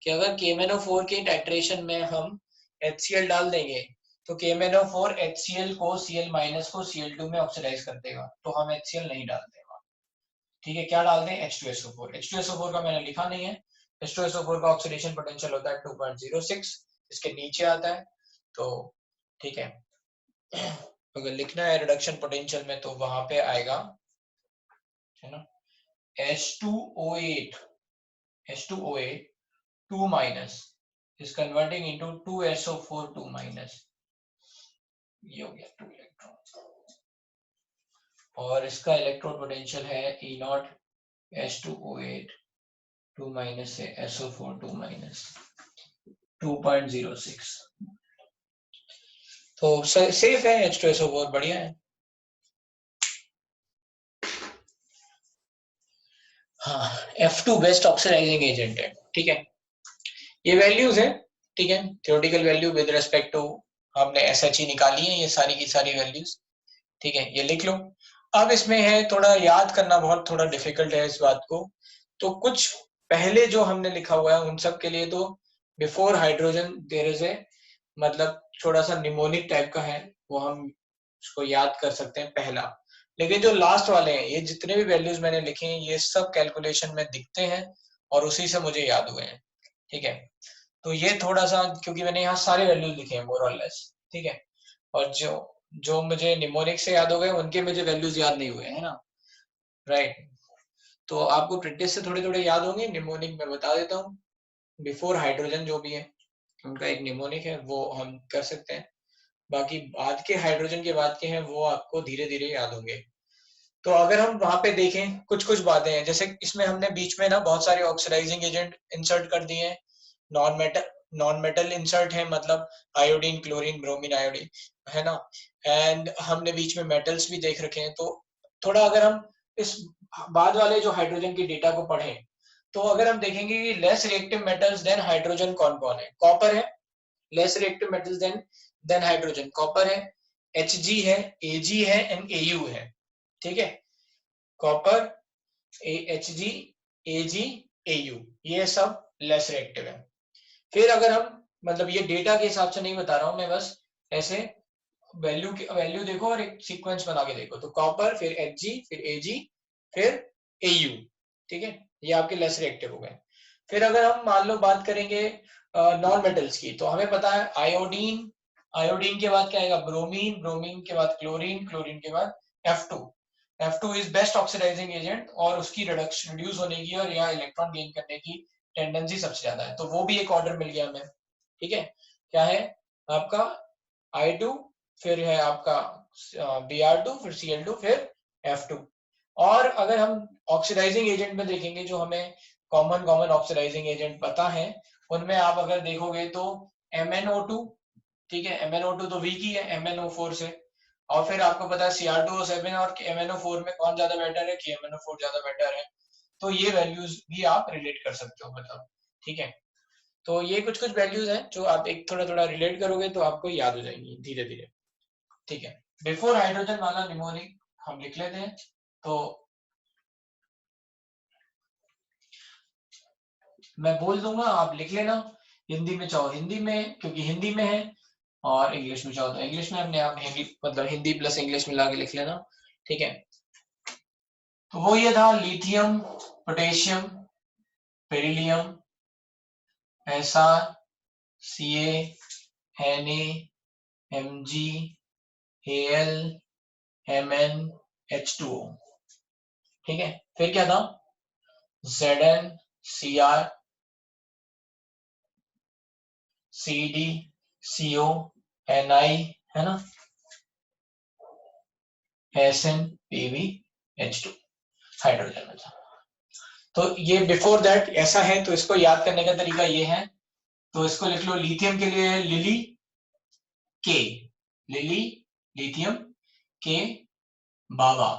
कि अगर KMnO4 के टाइट्रेशन में हम HCl डाल देंगे तो KMnO4 HCl को Cl माइनस को Cl2 में ऑक्सीडाइज कर देगा, तो हम HCl नहीं डालते वहां, ठीक है। क्या डालते हैं, H2SO4। H2SO4 का मैंने लिखा नहीं है। H2SO4 का ऑक्सीडेशन पोटेंशियल होता है 2.06, इसके नीचे आता है, तो ठीक है। अगर लिखना है रिडक्शन पोटेंशियल में तो वहां पे आएगा, है ना, H2O8 2 minus is converting into 2SO4 2 minus, ये हो गया 2 इलेक्ट्रॉन, और इसका इलेक्ट्रोड पोटेंशियल है E नॉट H2O8 2 minus से SO4 2 minus 2.06, तो सेफ है H2SO4, बढ़िया है। हाँ, F2 बेस्ट ऑक्सीडाइजिंग एजेंट है, ठीक है। ये वैल्यूज है, ठीक है, theoretical value with respect to हमने SHE निकाली है, ये सारी की सारी वैल्यूज, ठीक है, ये लिख लो। अब इसमें है थोड़ा याद करना बहुत थोड़ा डिफिकल्ट है इस बात को, तो कुछ पहले जो हमने लिखा हुआ है उन सब के लिए तो before hydrogen there is a, मतलब थोड़ा सा निमोनिक टाइप का है, वो हम उसको याद कर सकते हैं पहला। लेकिन जो लास्ट वाले हैं, ये जितने भी वैल्यूज मैंने लिखे हैं ये सब कैलकुलेशन में दिखते हैं और उसी से मुझे याद हुए हैं, ठीक है। तो ये थोड़ा सा, क्योंकि मैंने यहाँ सारे वैल्यूज लिखे हैं मोर और लेस, ठीक है, और जो मुझे निमोनिक से याद हो गए उनके मुझे वैल्यूज याद नहीं हुए, है ना, राइट। तो आपको प्रैक्टिस से थोड़े थोड़े याद होंगे। निमोनिक मैं बता देता हूँ, बिफोर हाइड्रोजन जो भी है उनका एक निमोनिक है, वो हम कर सकते हैं। बाकी बाद के हाइड्रोजन के बाद के हैं वो आपको धीरे धीरे याद होंगे। तो अगर हम वहां पे देखें कुछ कुछ बातें हैं, जैसे इसमें हमने बीच में ना बहुत सारे ऑक्सीडाइजिंग एजेंट इंसर्ट कर दिए हैं, non metal non metal insert है, मतलब आयोडीन, क्लोरीन, ब्रोमीन, आयोडीन, है ना, एंड हमने बीच में मेटल्स भी देख रखे हैं। तो थोड़ा अगर हम इस बाद वाले जो हाइड्रोजन के डेटा को पढ़ें, तो अगर हम देखेंगे कि less reactive metals than hydrogen कौन कौन है, कॉपर है, less reactive metals than hydrogen, copper है, Hg है, Ag है एंड Au है, ठीक है, कॉपर, Hg, Ag, Au, ये सब लेस रिएक्टिव है। फिर अगर हम, मतलब ये डेटा के हिसाब से नहीं बता रहा हूं मैं, बस ऐसे वैल्यू देखो और एक सीक्वेंस बना के देखो, तो कॉपर, फिर Hg, फिर Ag, फिर Au, ठीक है, ये आपके लेस रिएक्टिव हो गए। फिर अगर हम मान लो बात करेंगे नॉन मेटल्स की, तो हमें पता है आयोडीन, आयोडीन के बाद क्या आएगा, ब्रोमीन, ब्रोमीन के बाद क्लोरीन, क्लोरीन के बाद F2, F2 is best oxidising agent और उसकी रिड्यूस होने की और या इलेक्ट्रॉन गेन करने की टेंडेंसी सबसे ज्यादा है, तो वो भी एक ऑर्डर मिल गया हमें, ठीक है, क्या है आपका I2, फिर है आपका Br2, फिर Cl2, फिर F2। और अगर हम ऑक्सीडाइजिंग एजेंट में देखेंगे, जो हमें कॉमन ऑक्सीडाइजिंग एजेंट पता है, उनमें आप अगर देखोगे तो MnO2, ठीक है, MnO2 तो वीक ही है MnO4 से, और फिर आपको पता है Cr2O7 और MnO4 में कौन ज्यादा बेटर है, KMnO4 ज्यादा बेटर है, तो ये वैल्यूज भी आप रिलेट कर सकते हो, मतलब, ठीक है। तो ये कुछ वैल्यूज हैं जो आप एक थोड़ा रिलेट करोगे तो आपको याद हो जाएंगी धीरे धीरे, ठीक है। बिफोर हाइड्रोजन वाला निमोनिक हम लिख लेते हैं, तो मैं बोल दूंगा, आप लिख लेना, हिंदी में चाहो हिंदी में, क्योंकि हिंदी में है, और इंग्लिश में चाहो तो इंग्लिश में, अपने आप हिंदी, मतलब हिंदी प्लस इंग्लिश मिला के लिख लेना, ठीक है। तो वो ये था lithium, potassium, beryllium, Sr, Ca, Na, Mg, Al, Mn, H2O, ठीक है। फिर क्या था, Zn, Cr, Cd, Co, Ni, है ना, Sn, Pb, H2, हाइड्रोजन में था। तो ये बिफोर दैट ऐसा है, तो इसको याद करने का तरीका ये है, तो इसको लिख लो, लिथियम के लिए है लिली के, लिली, लिथियम के बाबा,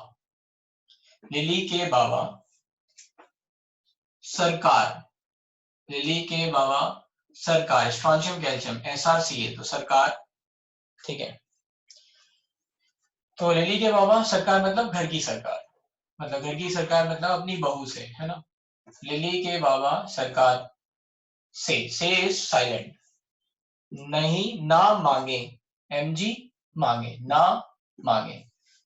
लिली के बाबा, सरकार, लिली के बाबा सरकार, स्ट्रॉन्शियम कैल्शियम SrCa, तो सरकार, ठीक है। तो लिली के बाबा सरकार मतलब घर की सरकार, मतलब घर की सरकार मतलब अपनी बहू से, है ना, लिली के बाबा सरकार से इज साइलेंट, नहीं ना मांगे, Mg मांगे, ना मांगे,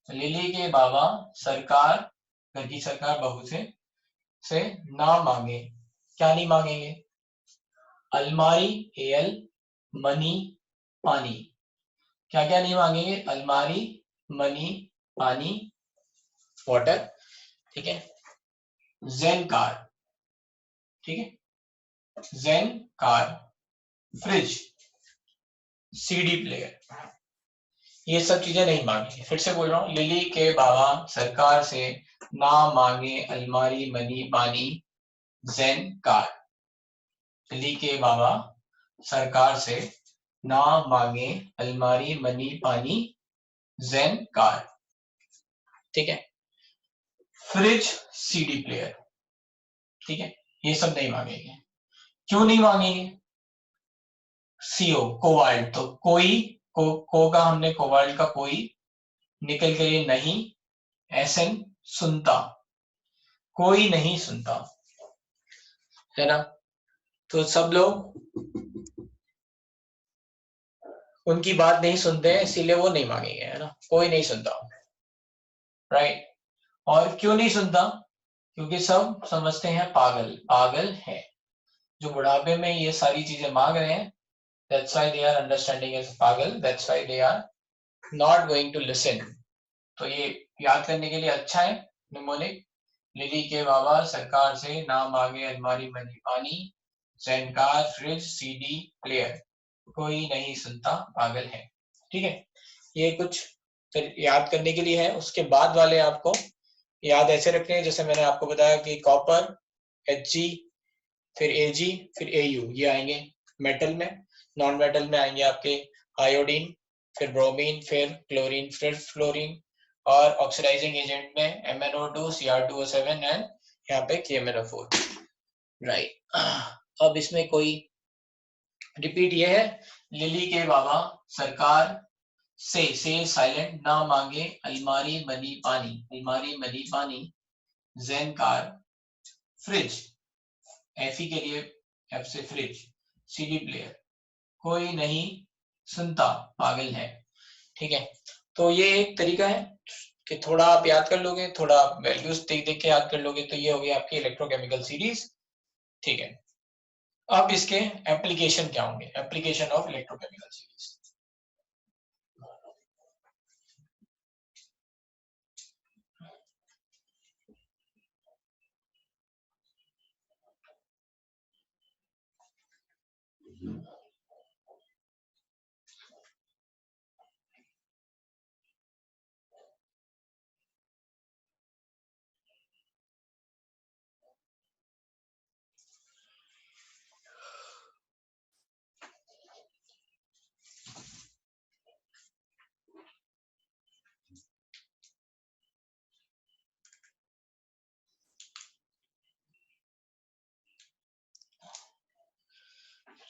तो लिली के बाबा सरकार, घर की सरकार बहू से ना मांगे, क्या नहीं मांगेंगे, अलमारी Al, मनी, पानी, क्या क्या नहीं मांगेंगे, अलमारी, मनी, पानी, वाटर, ठीक है। जेन कार, ठीक है, जेन कार, फ्रिज, CD प्लेयर, ये सब चीजें नहीं मांगेंगे। फिर से बोल रहा हूँ, लिली के बाबा सरकार से ना मांगे अलमारी, मनी, पानी, जेन कार, लिली के बाबा सरकार से ना मांगे अलमारी, मनी, पानी, जेन कार, ठीक है। फ्रिज, CD प्लेयर, ठीक है, ये सब नहीं मांगेंगे। क्यों नहीं मांगेंगे, CO कोबाल्ट, तो कोई को का हमने कोबाल्ट का कोई, निकल के लिए नहीं, SN सुनता, कोई नहीं सुनता, है ना, तो सब लोग उनकी बात नहीं सुनते हैं, इसीलिए वो नहीं मांगेंगे, है ना, कोई नहीं सुनता, राइट। और क्यों नहीं सुनता, क्योंकि सब समझते हैं पागल, पागल है, जो बुढ़ापे में ये सारी चीजें मांग रहे हैं, that's why they are understanding as पागल, that's why they are not going to listen। तो ये याद करने के लिए अच्छा है निमोनिक, लिली के बाबा सरकार से ना मांगे अलमारी, मनी, पानी, जेन कार, फ्रिज, CD प्लेयर, कोई नहीं सुनता, पागल है, ठीक है। ये कुछ फिर याद करने के लिए है। उसके बाद वाले आपको याद ऐसे रखने हैं, जैसे मैंने आपको बताया कि कॉपर, Hg, फिर Ag, फिर Au, ये आएंगे मेटल में, नॉन मेटल में आएंगे आपके आयोडीन, फिर ब्रोमीन, फिर क्लोरीन, फिर फ्लोरीन, और ऑक्सीडाइजिंग एजेंट में MnO2, Cr2O7 एंड यहाँ पे KMnO4, राइट। अब इसमें कोई रिपीट ये है, लिली के बाबा सरकार से साइलेंट ना मांगे अलमारी बनी पानी, अलमारी बनी पानी, जैन कार, फ्रिज, एफी के लिए एफ से फ्रिज, CD प्लेयर, कोई नहीं सुनता पागल है। ठीक है, तो ये एक तरीका है कि थोड़ा आप याद कर लोगे, थोड़ा वैल्यूज देख देख के याद कर लोगे, तो ये हो गई आपकी इलेक्ट्रोकेमिकल सीरीज। ठीक है, अब इसके एप्लीकेशन क्या होंगे, एप्लीकेशन ऑफ इलेक्ट्रोकेमिकल सीरीज।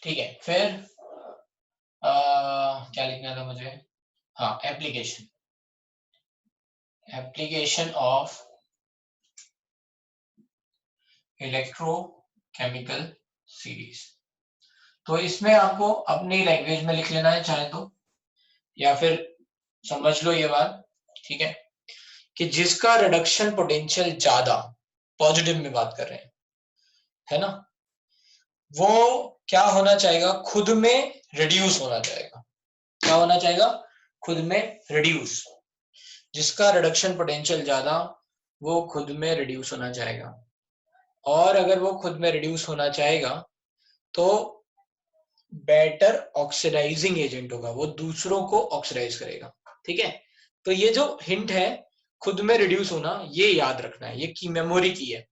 ठीक है, फिर क्या लिखना था मुझे, हाँ application, application of electrochemical series. तो इसमें आपको अपनी लैंग्वेज में लिख लेना है चाहे तो, या फिर समझ लो ये बात, ठीक है, कि जिसका रिडक्शन पोटेंशियल ज्यादा, पॉजिटिव में बात कर रहे हैं, है ना, वो क्या होना चाहेगा, खुद में रिड्यूस होना चाहेगा। क्या होना चाहेगा, खुद में रिड्यूस। जिसका रिडक्शन पोटेंशियल ज्यादा, वो खुद में रिड्यूस होना चाहेगा, और अगर वो खुद में रिड्यूस होना चाहेगा तो बेटर ऑक्सीडाइजिंग एजेंट होगा, वो दूसरों को ऑक्सीडाइज करेगा। ठीक है, तो ये जो हिंट है खुद में रिड्यूस होना, ये याद रखना है, ये की मेमोरी की है।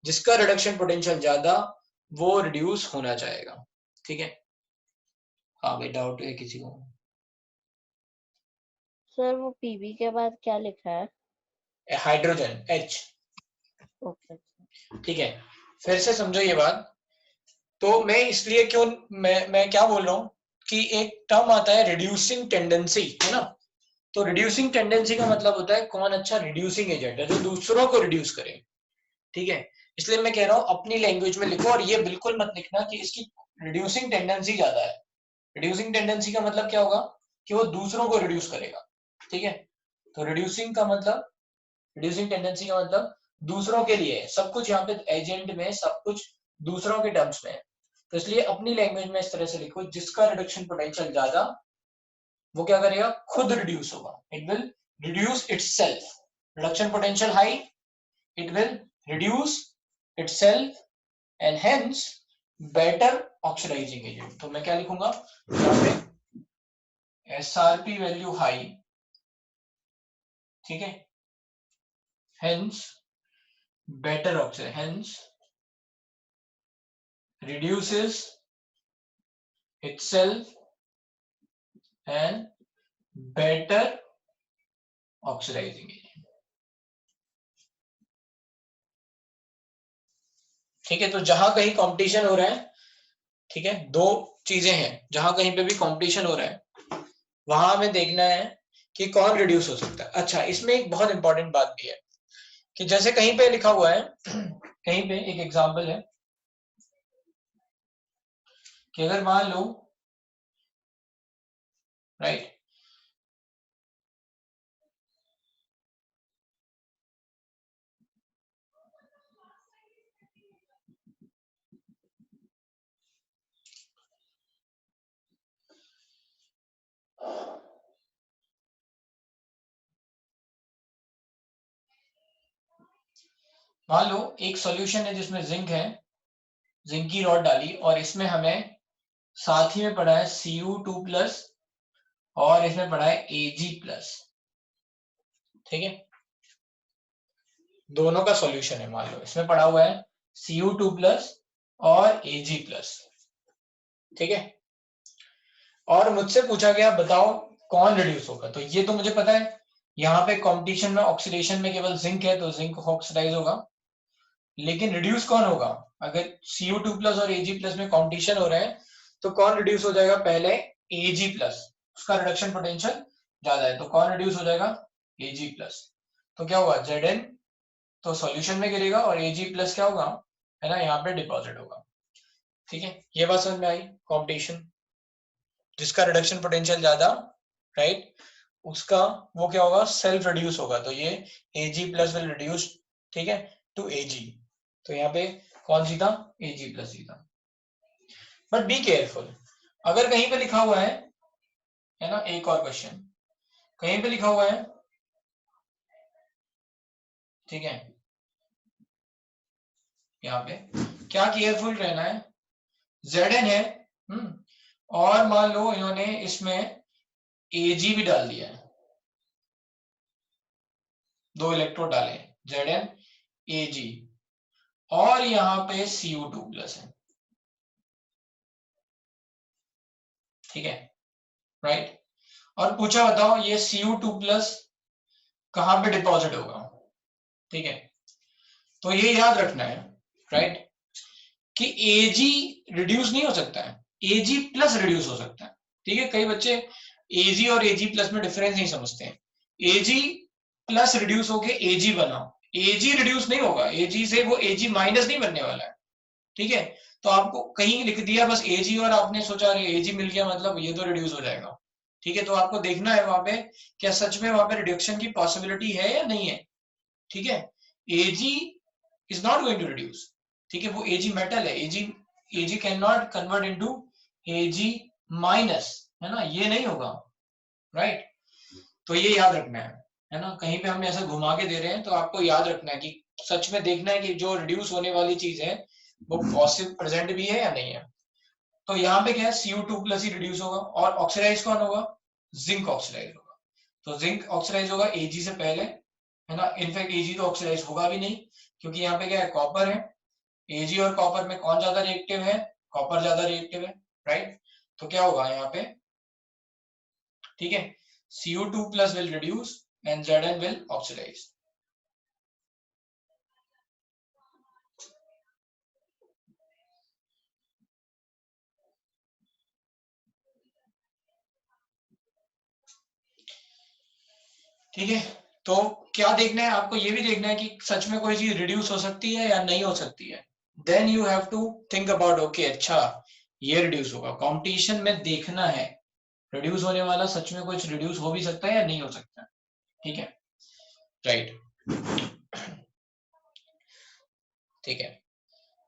जिसका रिडक्शन पोटेंशियल ज्यादा, वो रिड्यूस होना चाहेगा। ठीक है, हाँ भाई डाउट है किसी को? सर वो पीबी के बाद क्या लिखा है? Hydrogen H। ओके, ठीक है, फिर से समझो ये बात। तो मैं इसलिए क्यों, मैं क्या बोल रहा हूँ कि एक टर्म आता है रिड्यूसिंग टेंडेंसी, है ना। तो रिड्यूसिंग टेंडेंसी का मतलब होता है कौन अच्छा रिड्यूसिंग एजेंट है, जो दूसरों को रिड्यूस करे। ठीक है, इसलिए मैं कह रहा हूँ अपनी लैंग्वेज में लिखो, और ये बिल्कुल मत लिखना कि इसकी रिड्यूसिंग टेंडेंसी ज्यादा है। रिड्यूसिंग टेंडेंसी का मतलब क्या होगा, कि वो दूसरों को रिड्यूस करेगा। ठीक है, तो रिड्यूसिंग का मतलब, रिड्यूसिंग टेंडेंसी का मतलब दूसरों के लिए है, सब कुछ यहाँ पे एजेंट में सब कुछ दूसरों के टर्म्स में है। तो इसलिए अपनी लैंग्वेज में इस तरह से लिखो, जिसका रिडक्शन पोटेंशियल ज्यादा, वो क्या करेगा, खुद रिड्यूस होगा, it will reduce itself. Reduction potential high, it will reduce itself and hence better oxidising agent. तो मैं क्या लिखूंगा यहाँ पे, SRP वैल्यू हाई, ठीक है, hence better oxidation, hence reduces itself and better oxidizing agent। ठीक है, तो जहां कहीं कंपटीशन हो रहा है, ठीक है, दो चीजें हैं, जहां कहीं पे भी कंपटीशन हो रहा है वहां हमें देखना है कि कौन रिड्यूस हो सकता है। अच्छा, इसमें एक बहुत इंपॉर्टेंट बात भी है कि जैसे कहीं पे लिखा हुआ है, कहीं पे एक एग्जांपल है कि अगर मान लो, राइट, मान लो एक सॉल्यूशन है जिसमें जिंक है, जिंक की रॉड डाली, और इसमें हमें साथ ही में पड़ा है Cu2+, और इसमें पड़ा है Ag+। ठीक है, दोनों का सॉल्यूशन है, मान लो इसमें पड़ा हुआ है Cu2+ और Ag+। ठीक है। और मुझसे पूछा गया बताओ कौन रिड्यूस होगा, तो ये तो मुझे पता है, यहाँ पे कॉम्पिटिशन में ऑक्सीडेशन में केवल जिंक है तो जिंक ऑक्सीडाइज होगा, लेकिन रिड्यूस कौन होगा? अगर Cu2+ और Ag+ में कॉम्पिटिशन हो रहा है तो कौन रिड्यूस हो जाएगा? पहले Ag+, उसका रिडक्शन पोटेंशियल ज्यादा है, तो कौन रिड्यूस हो जाएगा? Ag+। तो क्या होगा? Zn तो सॉल्यूशन में गिरेगा और Ag+ क्या होगा, है ना, यहाँ पे डिपॉजिट होगा। ठीक है, ये बात समझ में आई? कॉम्पिटिशन, जिसका रिडक्शन पोटेंशियल ज्यादा, राइट, उसका वो क्या होगा? सेल्फ रिड्यूस होगा, तो ये Ag+ विल रिड्यूस, ठीक है, टू Ag। तो यहाँ पे कौन जीता? Ag+ जीता। बट बी केयरफुल, अगर कहीं पे लिखा हुआ है ना, एक और क्वेश्चन कहीं पे लिखा हुआ है, ठीक है, यहाँ पे क्या केयरफुल रहना है, Zn है, और मान लो इन्होंने इसमें Ag भी डाल दिया है, 2 इलेक्ट्रोड डाले Zn Ag, और यहाँ पे Cu2+ है, ठीक है, राइट। और पूछा बताओ ये Cu2+ कहां पे डिपॉजिट होगा, ठीक है। तो ये याद रखना है, राइट, कि Ag रिड्यूस नहीं हो सकता है, Ag+ रिड्यूस हो सकता है, ठीक है। कई बच्चे Ag और Ag+ में डिफरेंस नहीं समझते हैं। Ag+ रिड्यूस होके Ag बना, Ag रिड्यूस नहीं होगा, Ag से वो Ag- नहीं बनने वाला है, ठीक है। तो आपको कहीं लिख दिया बस Ag और आपने सोचा अरे Ag मिल गया मतलब ये तो रिड्यूस हो जाएगा, ठीक है। तो आपको देखना है वहां पे क्या सच में वहां पे रिडक्शन की पॉसिबिलिटी है या नहीं है, ठीक है। Ag is not going to reduce, ठीक है, वो Ag मेटल है, Ag can not convert into Ag-, है ना, ये नहीं होगा, राइट। तो ये याद रखना है ना, कहीं पे हम ऐसा घुमा के दे रहे हैं तो आपको याद रखना है कि सच में देखना है कि जो रिड्यूस होने वाली चीज है वो पॉसिबल प्रेजेंट भी है या नहीं है। तो यहाँ पे क्या है, Cu2+ ही रिड्यूस होगा, और ऑक्सीडाइज कौन होगा? जिंक ऑक्सीडाइज होगा। तो जिंक ऑक्सीडाइज होगा Ag से पहले, है ना। इनफैक्ट Ag तो ऑक्सीडाइज होगा भी नहीं, क्योंकि यहाँ पे क्या है, कॉपर है, Ag और कॉपर में कौन ज्यादा रिएक्टिव है? कॉपर ज्यादा रिएक्टिव है, राइट। तो क्या होगा यहाँ पे, ठीक है, Cu2+ will reduce and Zn will oxidize। ठीक है, तो क्या देखना है आपको? ये भी देखना है कि सच में कोई चीज रिड्यूस हो सकती है या नहीं हो सकती है। Then you have to think about, okay अच्छा ये रिड्यूस होगा, कंपटीशन में देखना है रिड्यूस होने वाला सच में कुछ रिड्यूस हो भी सकता है या नहीं हो सकता, ठीक है, राइट। ठीक है,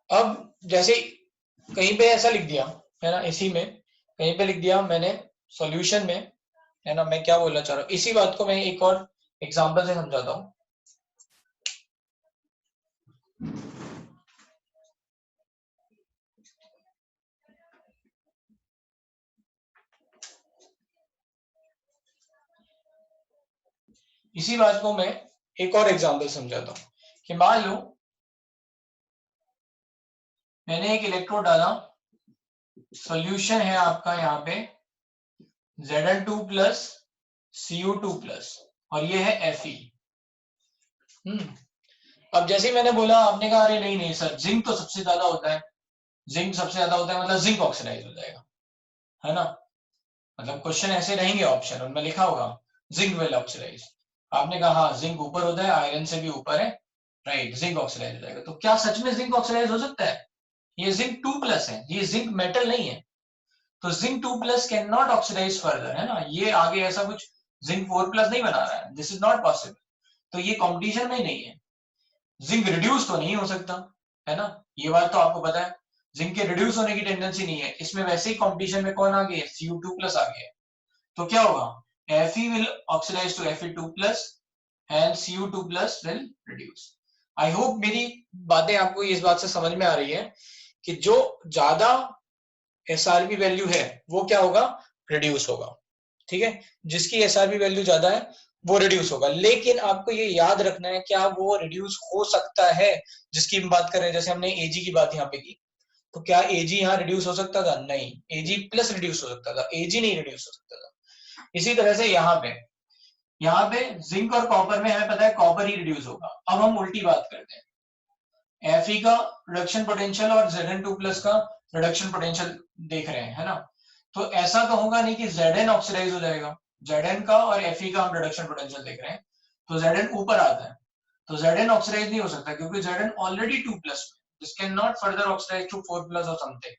अब जैसे कहीं पे ऐसा लिख दिया है ना, इसी में कहीं पे लिख दिया मैंने सॉल्यूशन में, है ना, मैं क्या बोलना चाह रहा हूँ इसी बात को मैं एक और एग्जांपल से समझाता हूँ। इसी बात को मैं एक और एग्जांपल समझाता हूँ कि मान लो मैंने एक इलेक्ट्रोड डाला, सॉल्यूशन है आपका यहाँ पे Zn2+ Cu2+, और ये है Fe। अब जैसे ही मैंने बोला आपने कहा अरे नहीं नहीं सर जिंक तो सबसे ज्यादा होता है, जिंक सबसे ज्यादा होता है मतलब जिंक ऑक्सीडाइज हो जाएगा, है ना, मतलब क्वेश्चन ऐसे रहेंगे ऑप्शन उनमें लिखा होगा जिंक विल ऑक्सीडाइज। आपने कहा हाँ जिंक ऊपर होता है, आयरन से भी ऊपर है, राइट, जिंक ऑक्सीडाइज हो जाएगा। तो क्या सच में जिंक ऑक्सीडाइज हो सकता है? ये Zn2+ है, ये जिंक मेटल नहीं है, तो Zn2+ can not oxidise further, है ना, ये आगे ऐसा कुछ Zn4+ नहीं बना रहा है, दिस इज नॉट पॉसिबल। तो ये कॉम्पिटिशन में ही नहीं है। जिंक रिड्यूस तो नहीं हो सकता, है ना, ये बात तो आपको पता है, जिंक के रिड्यूस होने की टेंडेंसी नहीं है, इसमें वैसे ही कंपटीशन में कौन आ गया? Cu2+ आ गया। तो क्या होगा? Fe will oxidize to Fe2+ and Cu2+ will reduce। I hope मेरी बातें आपको इस बात से समझ में आ रही है कि जो ज्यादा SRP वैल्यू है वो क्या होगा? रिड्यूस होगा, ठीक है, जिसकी SRP वैल्यू ज्यादा है वो रिड्यूस होगा। लेकिन आपको ये याद रखना है क्या वो रिड्यूस हो सकता है, जिसकी हम बात कर रहे हैं, जैसे हमने Ag की बात यहाँ पे की, तो क्या Ag यहाँ रिड्यूस हो सकता था? नहीं, Ag प्लस रिड्यूस हो सकता था, Ag नहीं रिड्यूस हो सकता था। इसी तरह से यहाँ पे जिंक और कॉपर में हमें पता है कॉपर ही रिड्यूस होगा। अब हम उल्टी बात करते हैं, Fe का रिडक्शन पोटेंशियल और Zn2 प्लस का रिडक्शन पोटेंशियल देख रहे हैं, है ना? तो ऐसा तो होगा नहीं कि Zn ऑक्सीडाइज हो जाएगा, Zn का और Fe का हम रिडक्शन पोटेंशियल देख रहे हैं, तो Zn ऊपर आता है, तो Zn ऑक्सीडाइज नहीं हो सकता क्योंकि Zn ऑलरेडी 2 प्लस में, this can not further oxidise to 4 plus और समथिंग,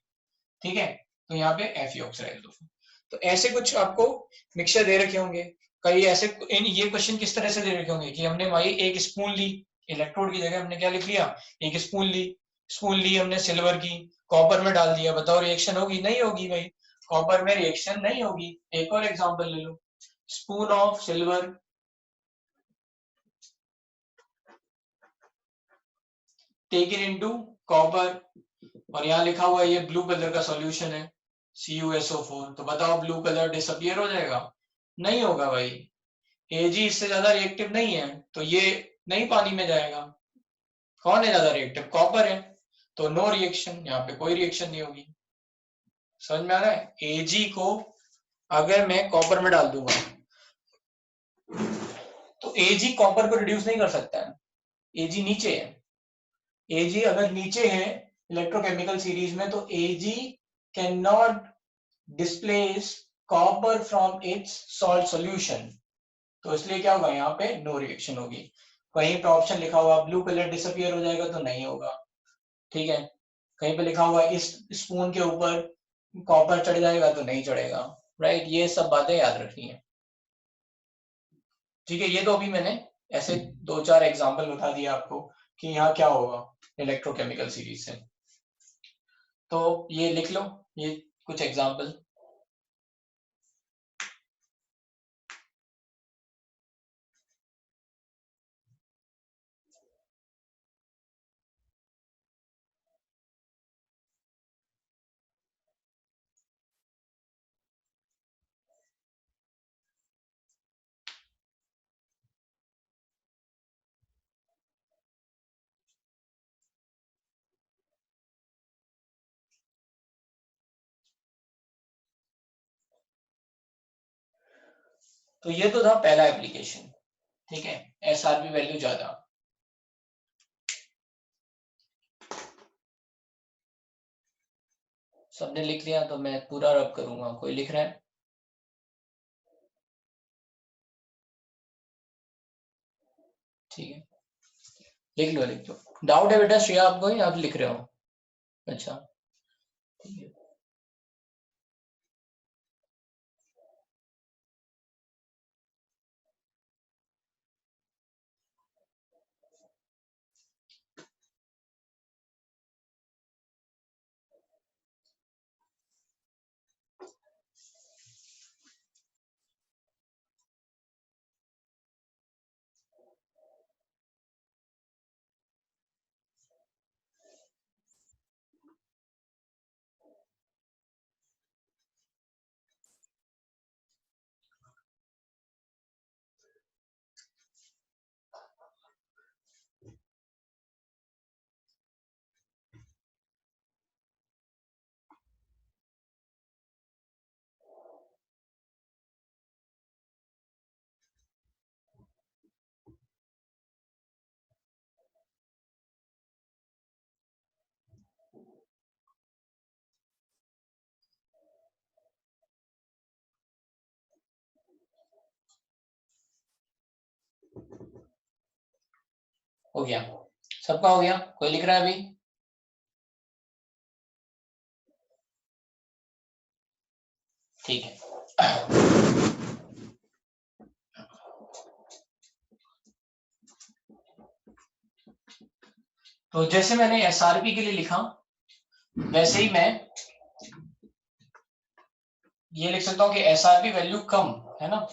ठीक है? तो यहाँ पे Fe ऑक्सीडाइज होगा। तो ऐसे कुछ आपको मिक्सचर दे रखे होंगे, कई ऐसे ये क्वेश्चन किस तरह से दे रखे होंगे कि हमने भाई एक स्पून ली, इलेक्ट्रोड की जगह हमने क्या लिख लिया, एक स्पून ली हमने सिल्वर की, कॉपर में डाल दिया, बताओ रिएक्शन होगी? नहीं होगी भाई, कॉपर में रिएक्शन नहीं होगी। एक और एग्जांपल ले लो, spoon of silver taken into copper, और यहाँ लिखा हुआ है ये ब्लू कलर का सॉल्यूशन है CuSO4, तो बताओ ब्लू कलर डिसअपियर हो जाएगा? नहीं होगा भाई, Ag इससे ज्यादा रिएक्टिव नहीं है, तो ये नहीं पानी में जाएगा। कौन है ज्यादा रिएक्टिव? कॉपर है, तो नो रिएक्शन, यहाँ पे कोई रिएक्शन नहीं होगी। समझ में आ रहा है? Ag को अगर मैं कॉपर में डाल दूंगा तो Ag कॉपर को रिड्यूस नहीं कर सकता है, Ag नीचे है, Ag अगर नीचे है इलेक्ट्रोकेमिकल सीरीज में तो Ag can not displace copper from its salt solution, तो इसलिए क्या होगा? यहाँ पे नो रिएक्शन होगी। कहीं पे ऑप्शन लिखा हुआ ब्लू कलर डिसअपियर हो जाएगा तो नहीं होगा, ठीक है? कहीं पे लिखा हुआ इस स्पून के ऊपर कॉपर चढ़ जाएगा तो नहीं चढ़ेगा, राइट? ये सब बातें याद रखनी है, ठीक है? ये तो अभी मैंने ऐसे 2-4 एग्जांपल बता दिया आपको कि यहाँ क्या होगा इलेक्ट्रोकेमिकल सीरीज से, तो ये लिख लो, ये कुछ एग्जांपल। तो ये तो था पहला एप्लीकेशन, ठीक है? SRP वैल्यू ज्यादा। सबने लिख लिया तो मैं पूरा रब करूंगा, कोई लिख रहा है? ठीक है, लिख लो लिख लो। डाउट है बेटा श्रेया आपको? ही आप लिख रहे हो? अच्छा, ठीक है। हो गया, सबका हो गया? कोई लिख रहा है अभी? ठीक है। तो जैसे मैंने SRP के लिए लिखा वैसे ही मैं ये लिख सकता हूं कि SRP वैल्यू कम है ना,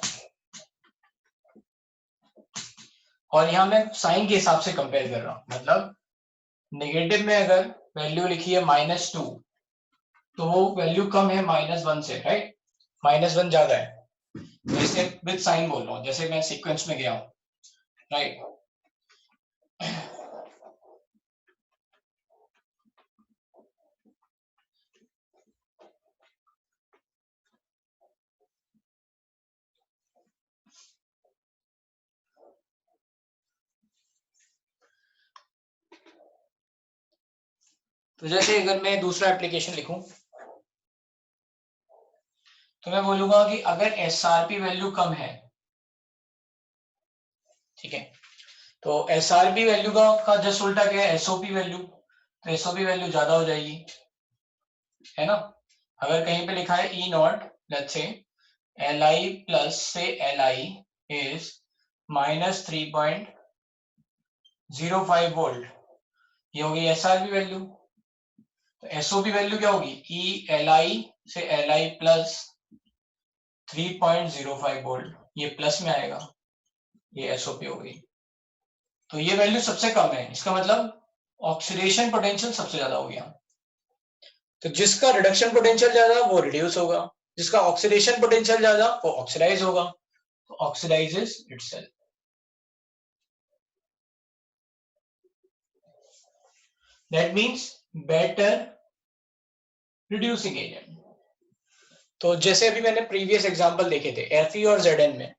और यहां मैं साइन के हिसाब से कंपेयर कर रहा हूं, मतलब नेगेटिव में अगर वैल्यू लिखी है -2 तो वो वैल्यू कम है -1 से, राइट? -1 ज्यादा है, जैसे विद साइन बोल रहा हूं, जैसे मैं सीक्वेंस में गया हूं, राइट? तो जैसे अगर मैं दूसरा एप्लीकेशन लिखूं तो मैं बोलूंगा कि अगर एसआरपी वैल्यू कम है, ठीक है, तो एसआरपी वैल्यू का जस्ट उल्टा क्या है, एसओपी वैल्यू, तो एसओपी वैल्यू ज्यादा हो जाएगी, है ना। अगर कहीं पे लिखा है E naught, let's say L I plus say L I is -3.05 volt, ये होगी एसआरपी वैल्यू। तो एसओपी वैल्यू क्या होगी, E L I say L I plus 3.05 volt, ये प्लस में आएगा, ये एसओपी हो गई। तो ये वैल्यू सबसे कम है, इसका मतलब ऑक्सीडेशन पोटेंशियल सबसे ज्यादा हो गया। तो जिसका रिडक्शन पोटेंशियल ज्यादा वो रिड्यूस होगा, जिसका ऑक्सीडेशन पोटेंशियल ज्यादा वो ऑक्सीडाइज होगा, तो oxidises itself. That means better reducing agent. तो जैसे अभी मैंने प्रीवियस एग्जांपल देखे थे Fe और Zn में,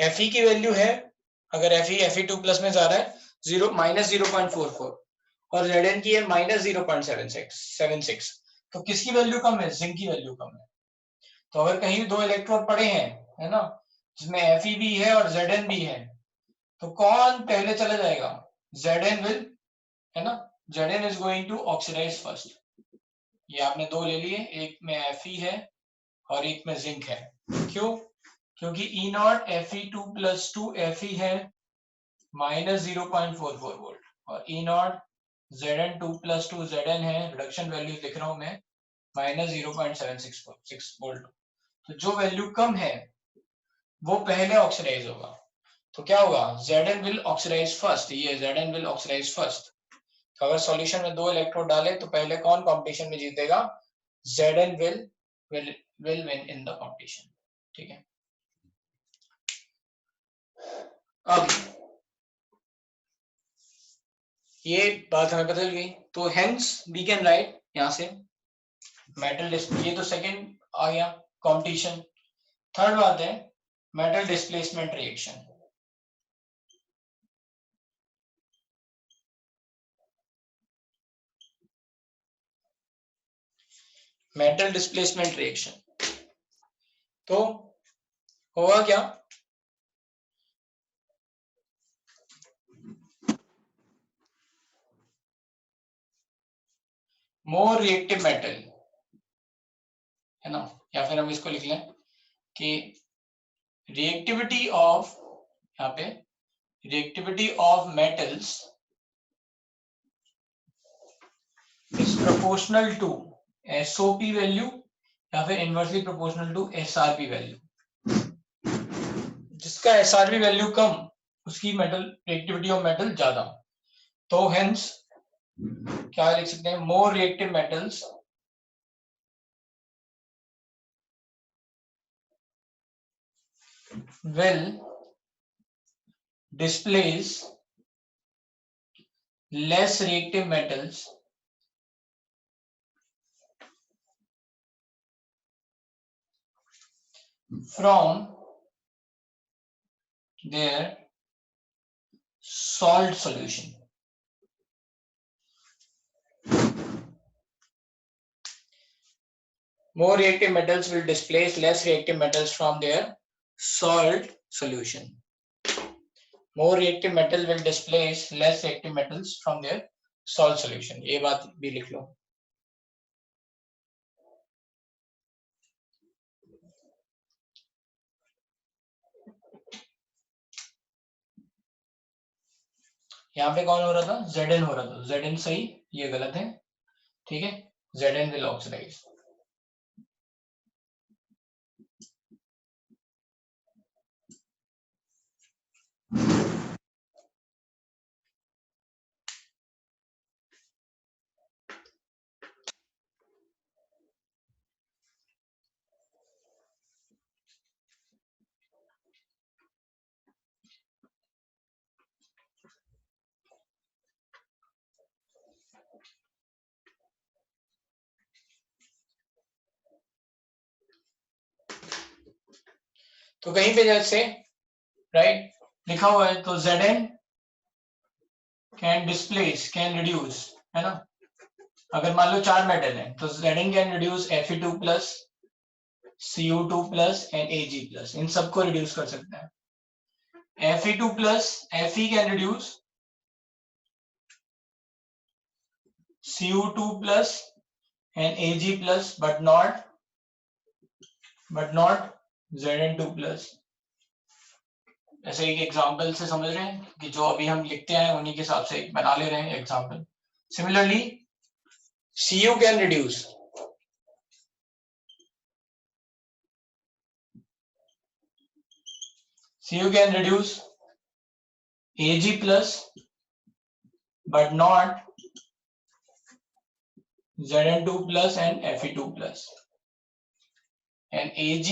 Fe की वैल्यू है, अगर Fe2+ में जा रहा है -0.44 और Zn की है -0.76, तो किसकी वैल्यू कम है, जिंक की वैल्यू कम है। तो अगर कहीं दो इलेक्ट्रोड पड़े हैं, है ना, जिसमें Fe भी है और Zn भी है, तो कौन पहले चला जाएगा, Zn विल, है ना, Zn is going to oxidise first. ये आपने दो ले लिए, एक में Fe है और एक में जिंक है। क्यों, क्योंकि E नॉट Fe2+2 Fe है -0.44 वोल्ट और E नॉट Zn2+2 Zn है, रिडक्शन वैल्यू लिख रहा हूं मैं, -0.76 वोल्ट। तो जो वैल्यू कम है वो पहले ऑक्सीडाइज होगा, तो क्या होगा, Zn विल ऑक्सीडाइज फर्स्ट, ये Zn विल ऑक्सीडाइज फर्स्ट। तो अगर सॉल्यूशन में दो इलेक्ट्रोड डाले तो पहले कौन कंपटीशन में जीतेगा, Zn will win in the competition, ठीक है। अब ये बात हमें बदल गई, तो hence we can write यहां से मेटल, ये तो सेकंड आ गया कंपटीशन। थर्ड बात है metal displacement reaction. Metal displacement reaction तो होगा क्या, मोर रिएक्टिव मेटल, है ना, या फिर हम इसको लिख लें कि रिएक्टिविटी ऑफ, यहाँ पे reactivity of metals is proportional to SOP value या फिर inversely proportional to SRP value. जिसका एसआरपी वैल्यू कम उसकी मेटल रिएक्टिविटी ऑफ मेटल ज्यादा। तो हेंस क्या लिख सकते हैं, more reactive metals will displace less reactive metals from their salt solution. More reactive metals will displace less reactive metals from their salt solution. More reactive metal will displace less reactive metals from their salt solution. ये बात भी लिख लो। यहाँ पे कौन हो रहा था, Zn हो रहा था, Zn सही, ये गलत है, ठीक है, Zn will oxidize। तो कहीं पे जैसे राइट लिखा हुआ है, तो Zn can displace, can reduce, है ना, अगर मान लो 4 मेटल है तो Zn can reduce Fe2 plus Cu2 plus and Ag plus, इन सबको रिड्यूस कर सकते हैं। Fe2 plus Fe can reduce Cu2 plus and Ag plus but not Zn2 plus. ऐसे एक एग्जांपल से समझ रहे हैं कि जो अभी हम लिखते हैं उन्हीं के हिसाब से बना ले रहे हैं example. Similarly Cu can reduce Ag plus but not Zn2 plus and Fe2 plus, and Ag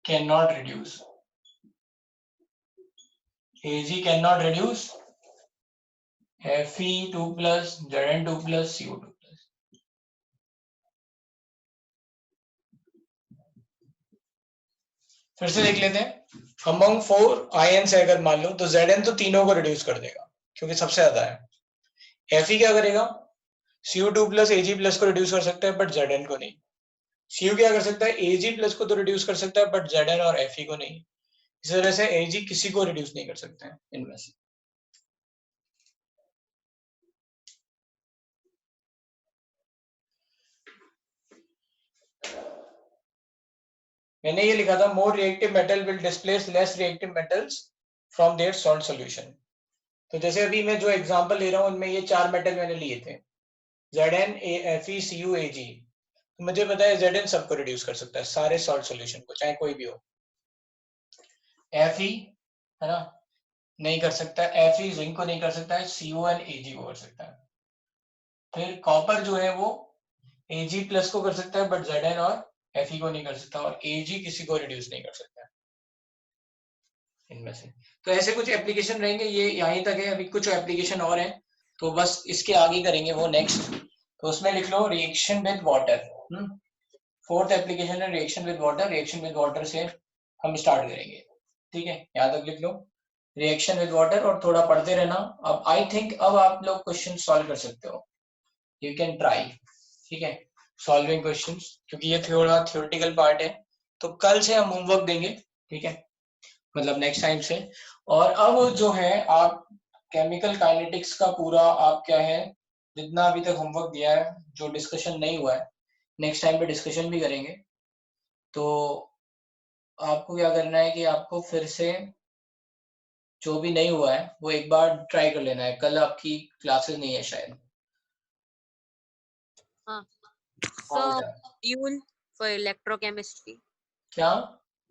cannot reduce Fe2 plus Zn2 plus Cu2 plus। फिर से देख लेते हैं, अमंग 4 आयंस है अगर मान लो तो Zn तो तीनों को रिड्यूस कर देगा क्योंकि सबसे ज्यादा है। Fe क्या करेगा, Cu2 प्लस Ag प्लस को रिड्यूस कर सकता है बट Zn को नहीं। Cu क्या कर सकता है, Ag प्लस को तो रिड्यूस कर सकता है बट Zn और Fe को नहीं। इस तरह से Ag किसी को रिड्यूस नहीं कर सकते हैं इनमें से। मैंने ये लिखा था more reactive metal will displace less reactive metals from their salt solution. तो जैसे अभी मैं जो एग्जांपल ले रहा हूं उनमें ये 4 मेटल मैंने लिए थे Zn, Fe, Cu, Ag। तो मुझे पता है Zn सबको रिड्यूस कर सकता है, सारे सॉल्ट सॉल्यूशन को, चाहे कोई भी हो। Fe है ना, नहीं कर सकता, Fe जिंक को नहीं कर सकता है, Cu एंड Ag को कर सकता है। फिर कॉपर जो है वो Ag प्लस को कर सकता है बट Zn और Fe को नहीं कर सकता, और Ag किसी को रिड्यूस नहीं कर सकता इनमें से। तो ऐसे कुछ एप्लीकेशन रहेंगे, ये यहीं तक है, अभी कुछ एप्लीकेशन और हैं तो बस इसके आगे करेंगे वो नेक्स्ट। तो उसमें लिख लो reaction with water. Fourth application है reaction with water. Reaction with water से हम स्टार्ट करेंगे, ठीक है, यहाँ तक लिख लो रिएक्शन विद वाटर और थोड़ा पढ़ते रहना। अब आई थिंक अब आप लोग क्वेश्चन सॉल्व कर सकते हो, यू कैन ट्राई, ठीक है, सॉल्विंग क्वेश्चंस, क्योंकि ये थोड़ा थ्योरेटिकल पार्ट है। तो कल से हम होमवर्क देंगे, ठीक है, मतलब नेक्स्ट टाइम से। और अब जो है आप केमिकल काइनेटिक्स का पूरा आप क्या है जितना अभी तक होमवर्क दिया है, जो डिस्कशन नहीं हुआ है नेक्स्ट टाइम पे डिस्कशन भी करेंगे। तो आपको क्या करना है कि आपको फिर से जो भी नहीं हुआ है वो एक बार ट्राई कर लेना है। कल आपकी क्लासेस नहीं है शायद। हाँ। हाँ, मॉड्यूल फॉर इलेक्ट्रोकेमिस्ट्री। क्या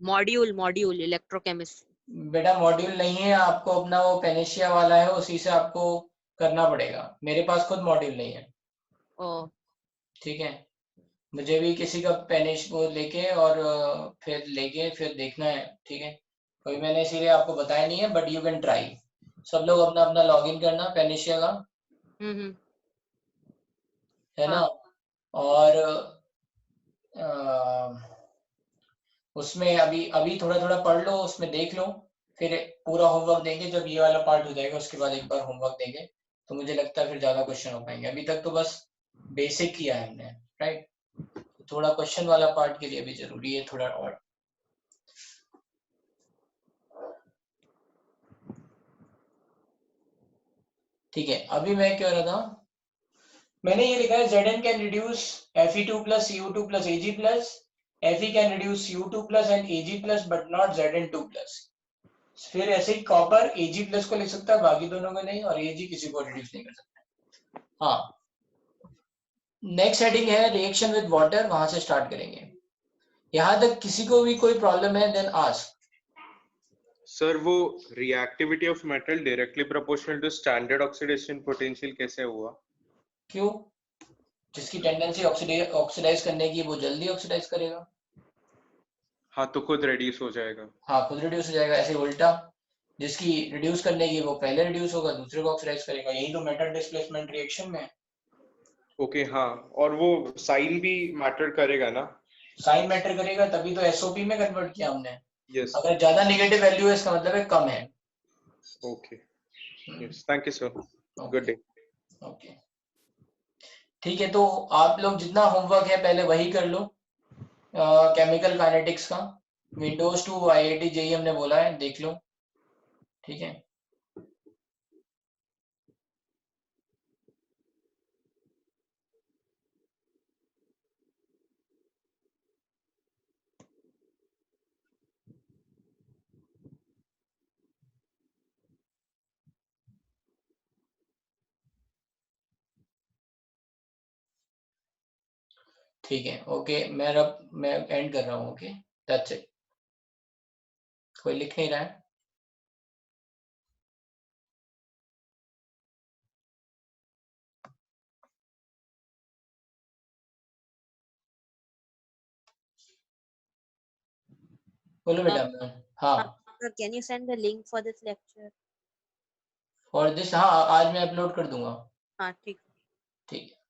मॉड्यूल इलेक्ट्रोकेमिस्ट्री। बेटा मॉड्यूल नहीं है, आपको अपना वो पेनेशिया वाला है उसी से आपको करना पड़ेगा। मेरे पास खुद मॉड्यूल नहीं है, ओ ठीक है, मुझे भी किसी का पेनिश वो लेके और फिर देखना है, ठीक है। कोई मैंने इसीलिए आपको बताया नहीं है, बट यू कैन ट्राई। सब लोग अपना अपना लॉगिन करना पेनिशिया का, है ना, और उसमें अभी थोड़ा थोड़ा पढ़ लो, उसमें देख लो, फिर पूरा होमवर्क देंगे। जब ये वाला पार्ट हो जाएगा उसके बाद एक बार होमवर्क देंगे, तो मुझे लगता है फिर ज्यादा क्वेश्चन हो पाएंगे। अभी तक तो बस बेसिक किया है हमने, राइट। थोड़ा क्वेश्चन वाला पार्ट के लिए भी जरूरी है थोड़ा और। ठीक है, अभी मैं क्या रहा था, मैंने ये लिखा है Zn can reduce Fe2 plus Cu2 plus Ag plus, Fe can reduce Cu2 plus and Ag plus but not Zn2 plus। फिर ऐसे ही कॉपर Ag plus को लिख सकता है, बाकी दोनों को नहीं, और Ag किसी को रिड्यूस नहीं कर सकता। हाँ, नेक्स्ट हेडिंग है रिएक्शन विद वाटर, वहां से स्टार्ट करेंगे। यहाँ तक किसी को भी कोई प्रॉब्लम है देन आस्क। सर वो reactivity of metal directly proportional to standard oxidation potential कैसे हुआ? क्यों? जिसकी टेंडेंसी ऑक्सीडाइज करने की वो जल्दी ऑक्सीडाइज करेगा। हाँ, तो खुद रिड्यूस हो जाएगा। हाँ, खुद रिड्यूस हो जाएगा। ऐसे उल्टा, जिसकी रिड्यूस करने की वो पहले रिड्यूस होगा, दूसरे को ऑक्सीडाइज करेगा। यही तो मेटल डिस्प्लेसमेंट रिएक्शन में। ओके, हाँ, और वो साइन भी मैटर करेगा ना? साइन मैटर करेगा, तभी तो एसओपी में कन्वर्ट किया हमने। यस। अगर ज्यादा नेगेटिव वैल्यू है इसका मतलब है कम है। Okay, yes, thank you sir, good day. Okay. ठीक है, तो आप लोग जितना होमवर्क है पहले वही कर लो, केमिकल काइनेटिक्स का, विंडोज टू IIT JEE हमने बोला है, देख लो, ठीक है। ठीक है, ओके, मैं एंड कर रहा हूँ, ओके, दैट्स इट। कोई लिख नहीं रहा है? बोलो बेटा। हाँ, Sir, can you send the link for this lecture? और दिस, हाँ आज मैं अपलोड कर दूंगा, हाँ ठीक। ठीक है।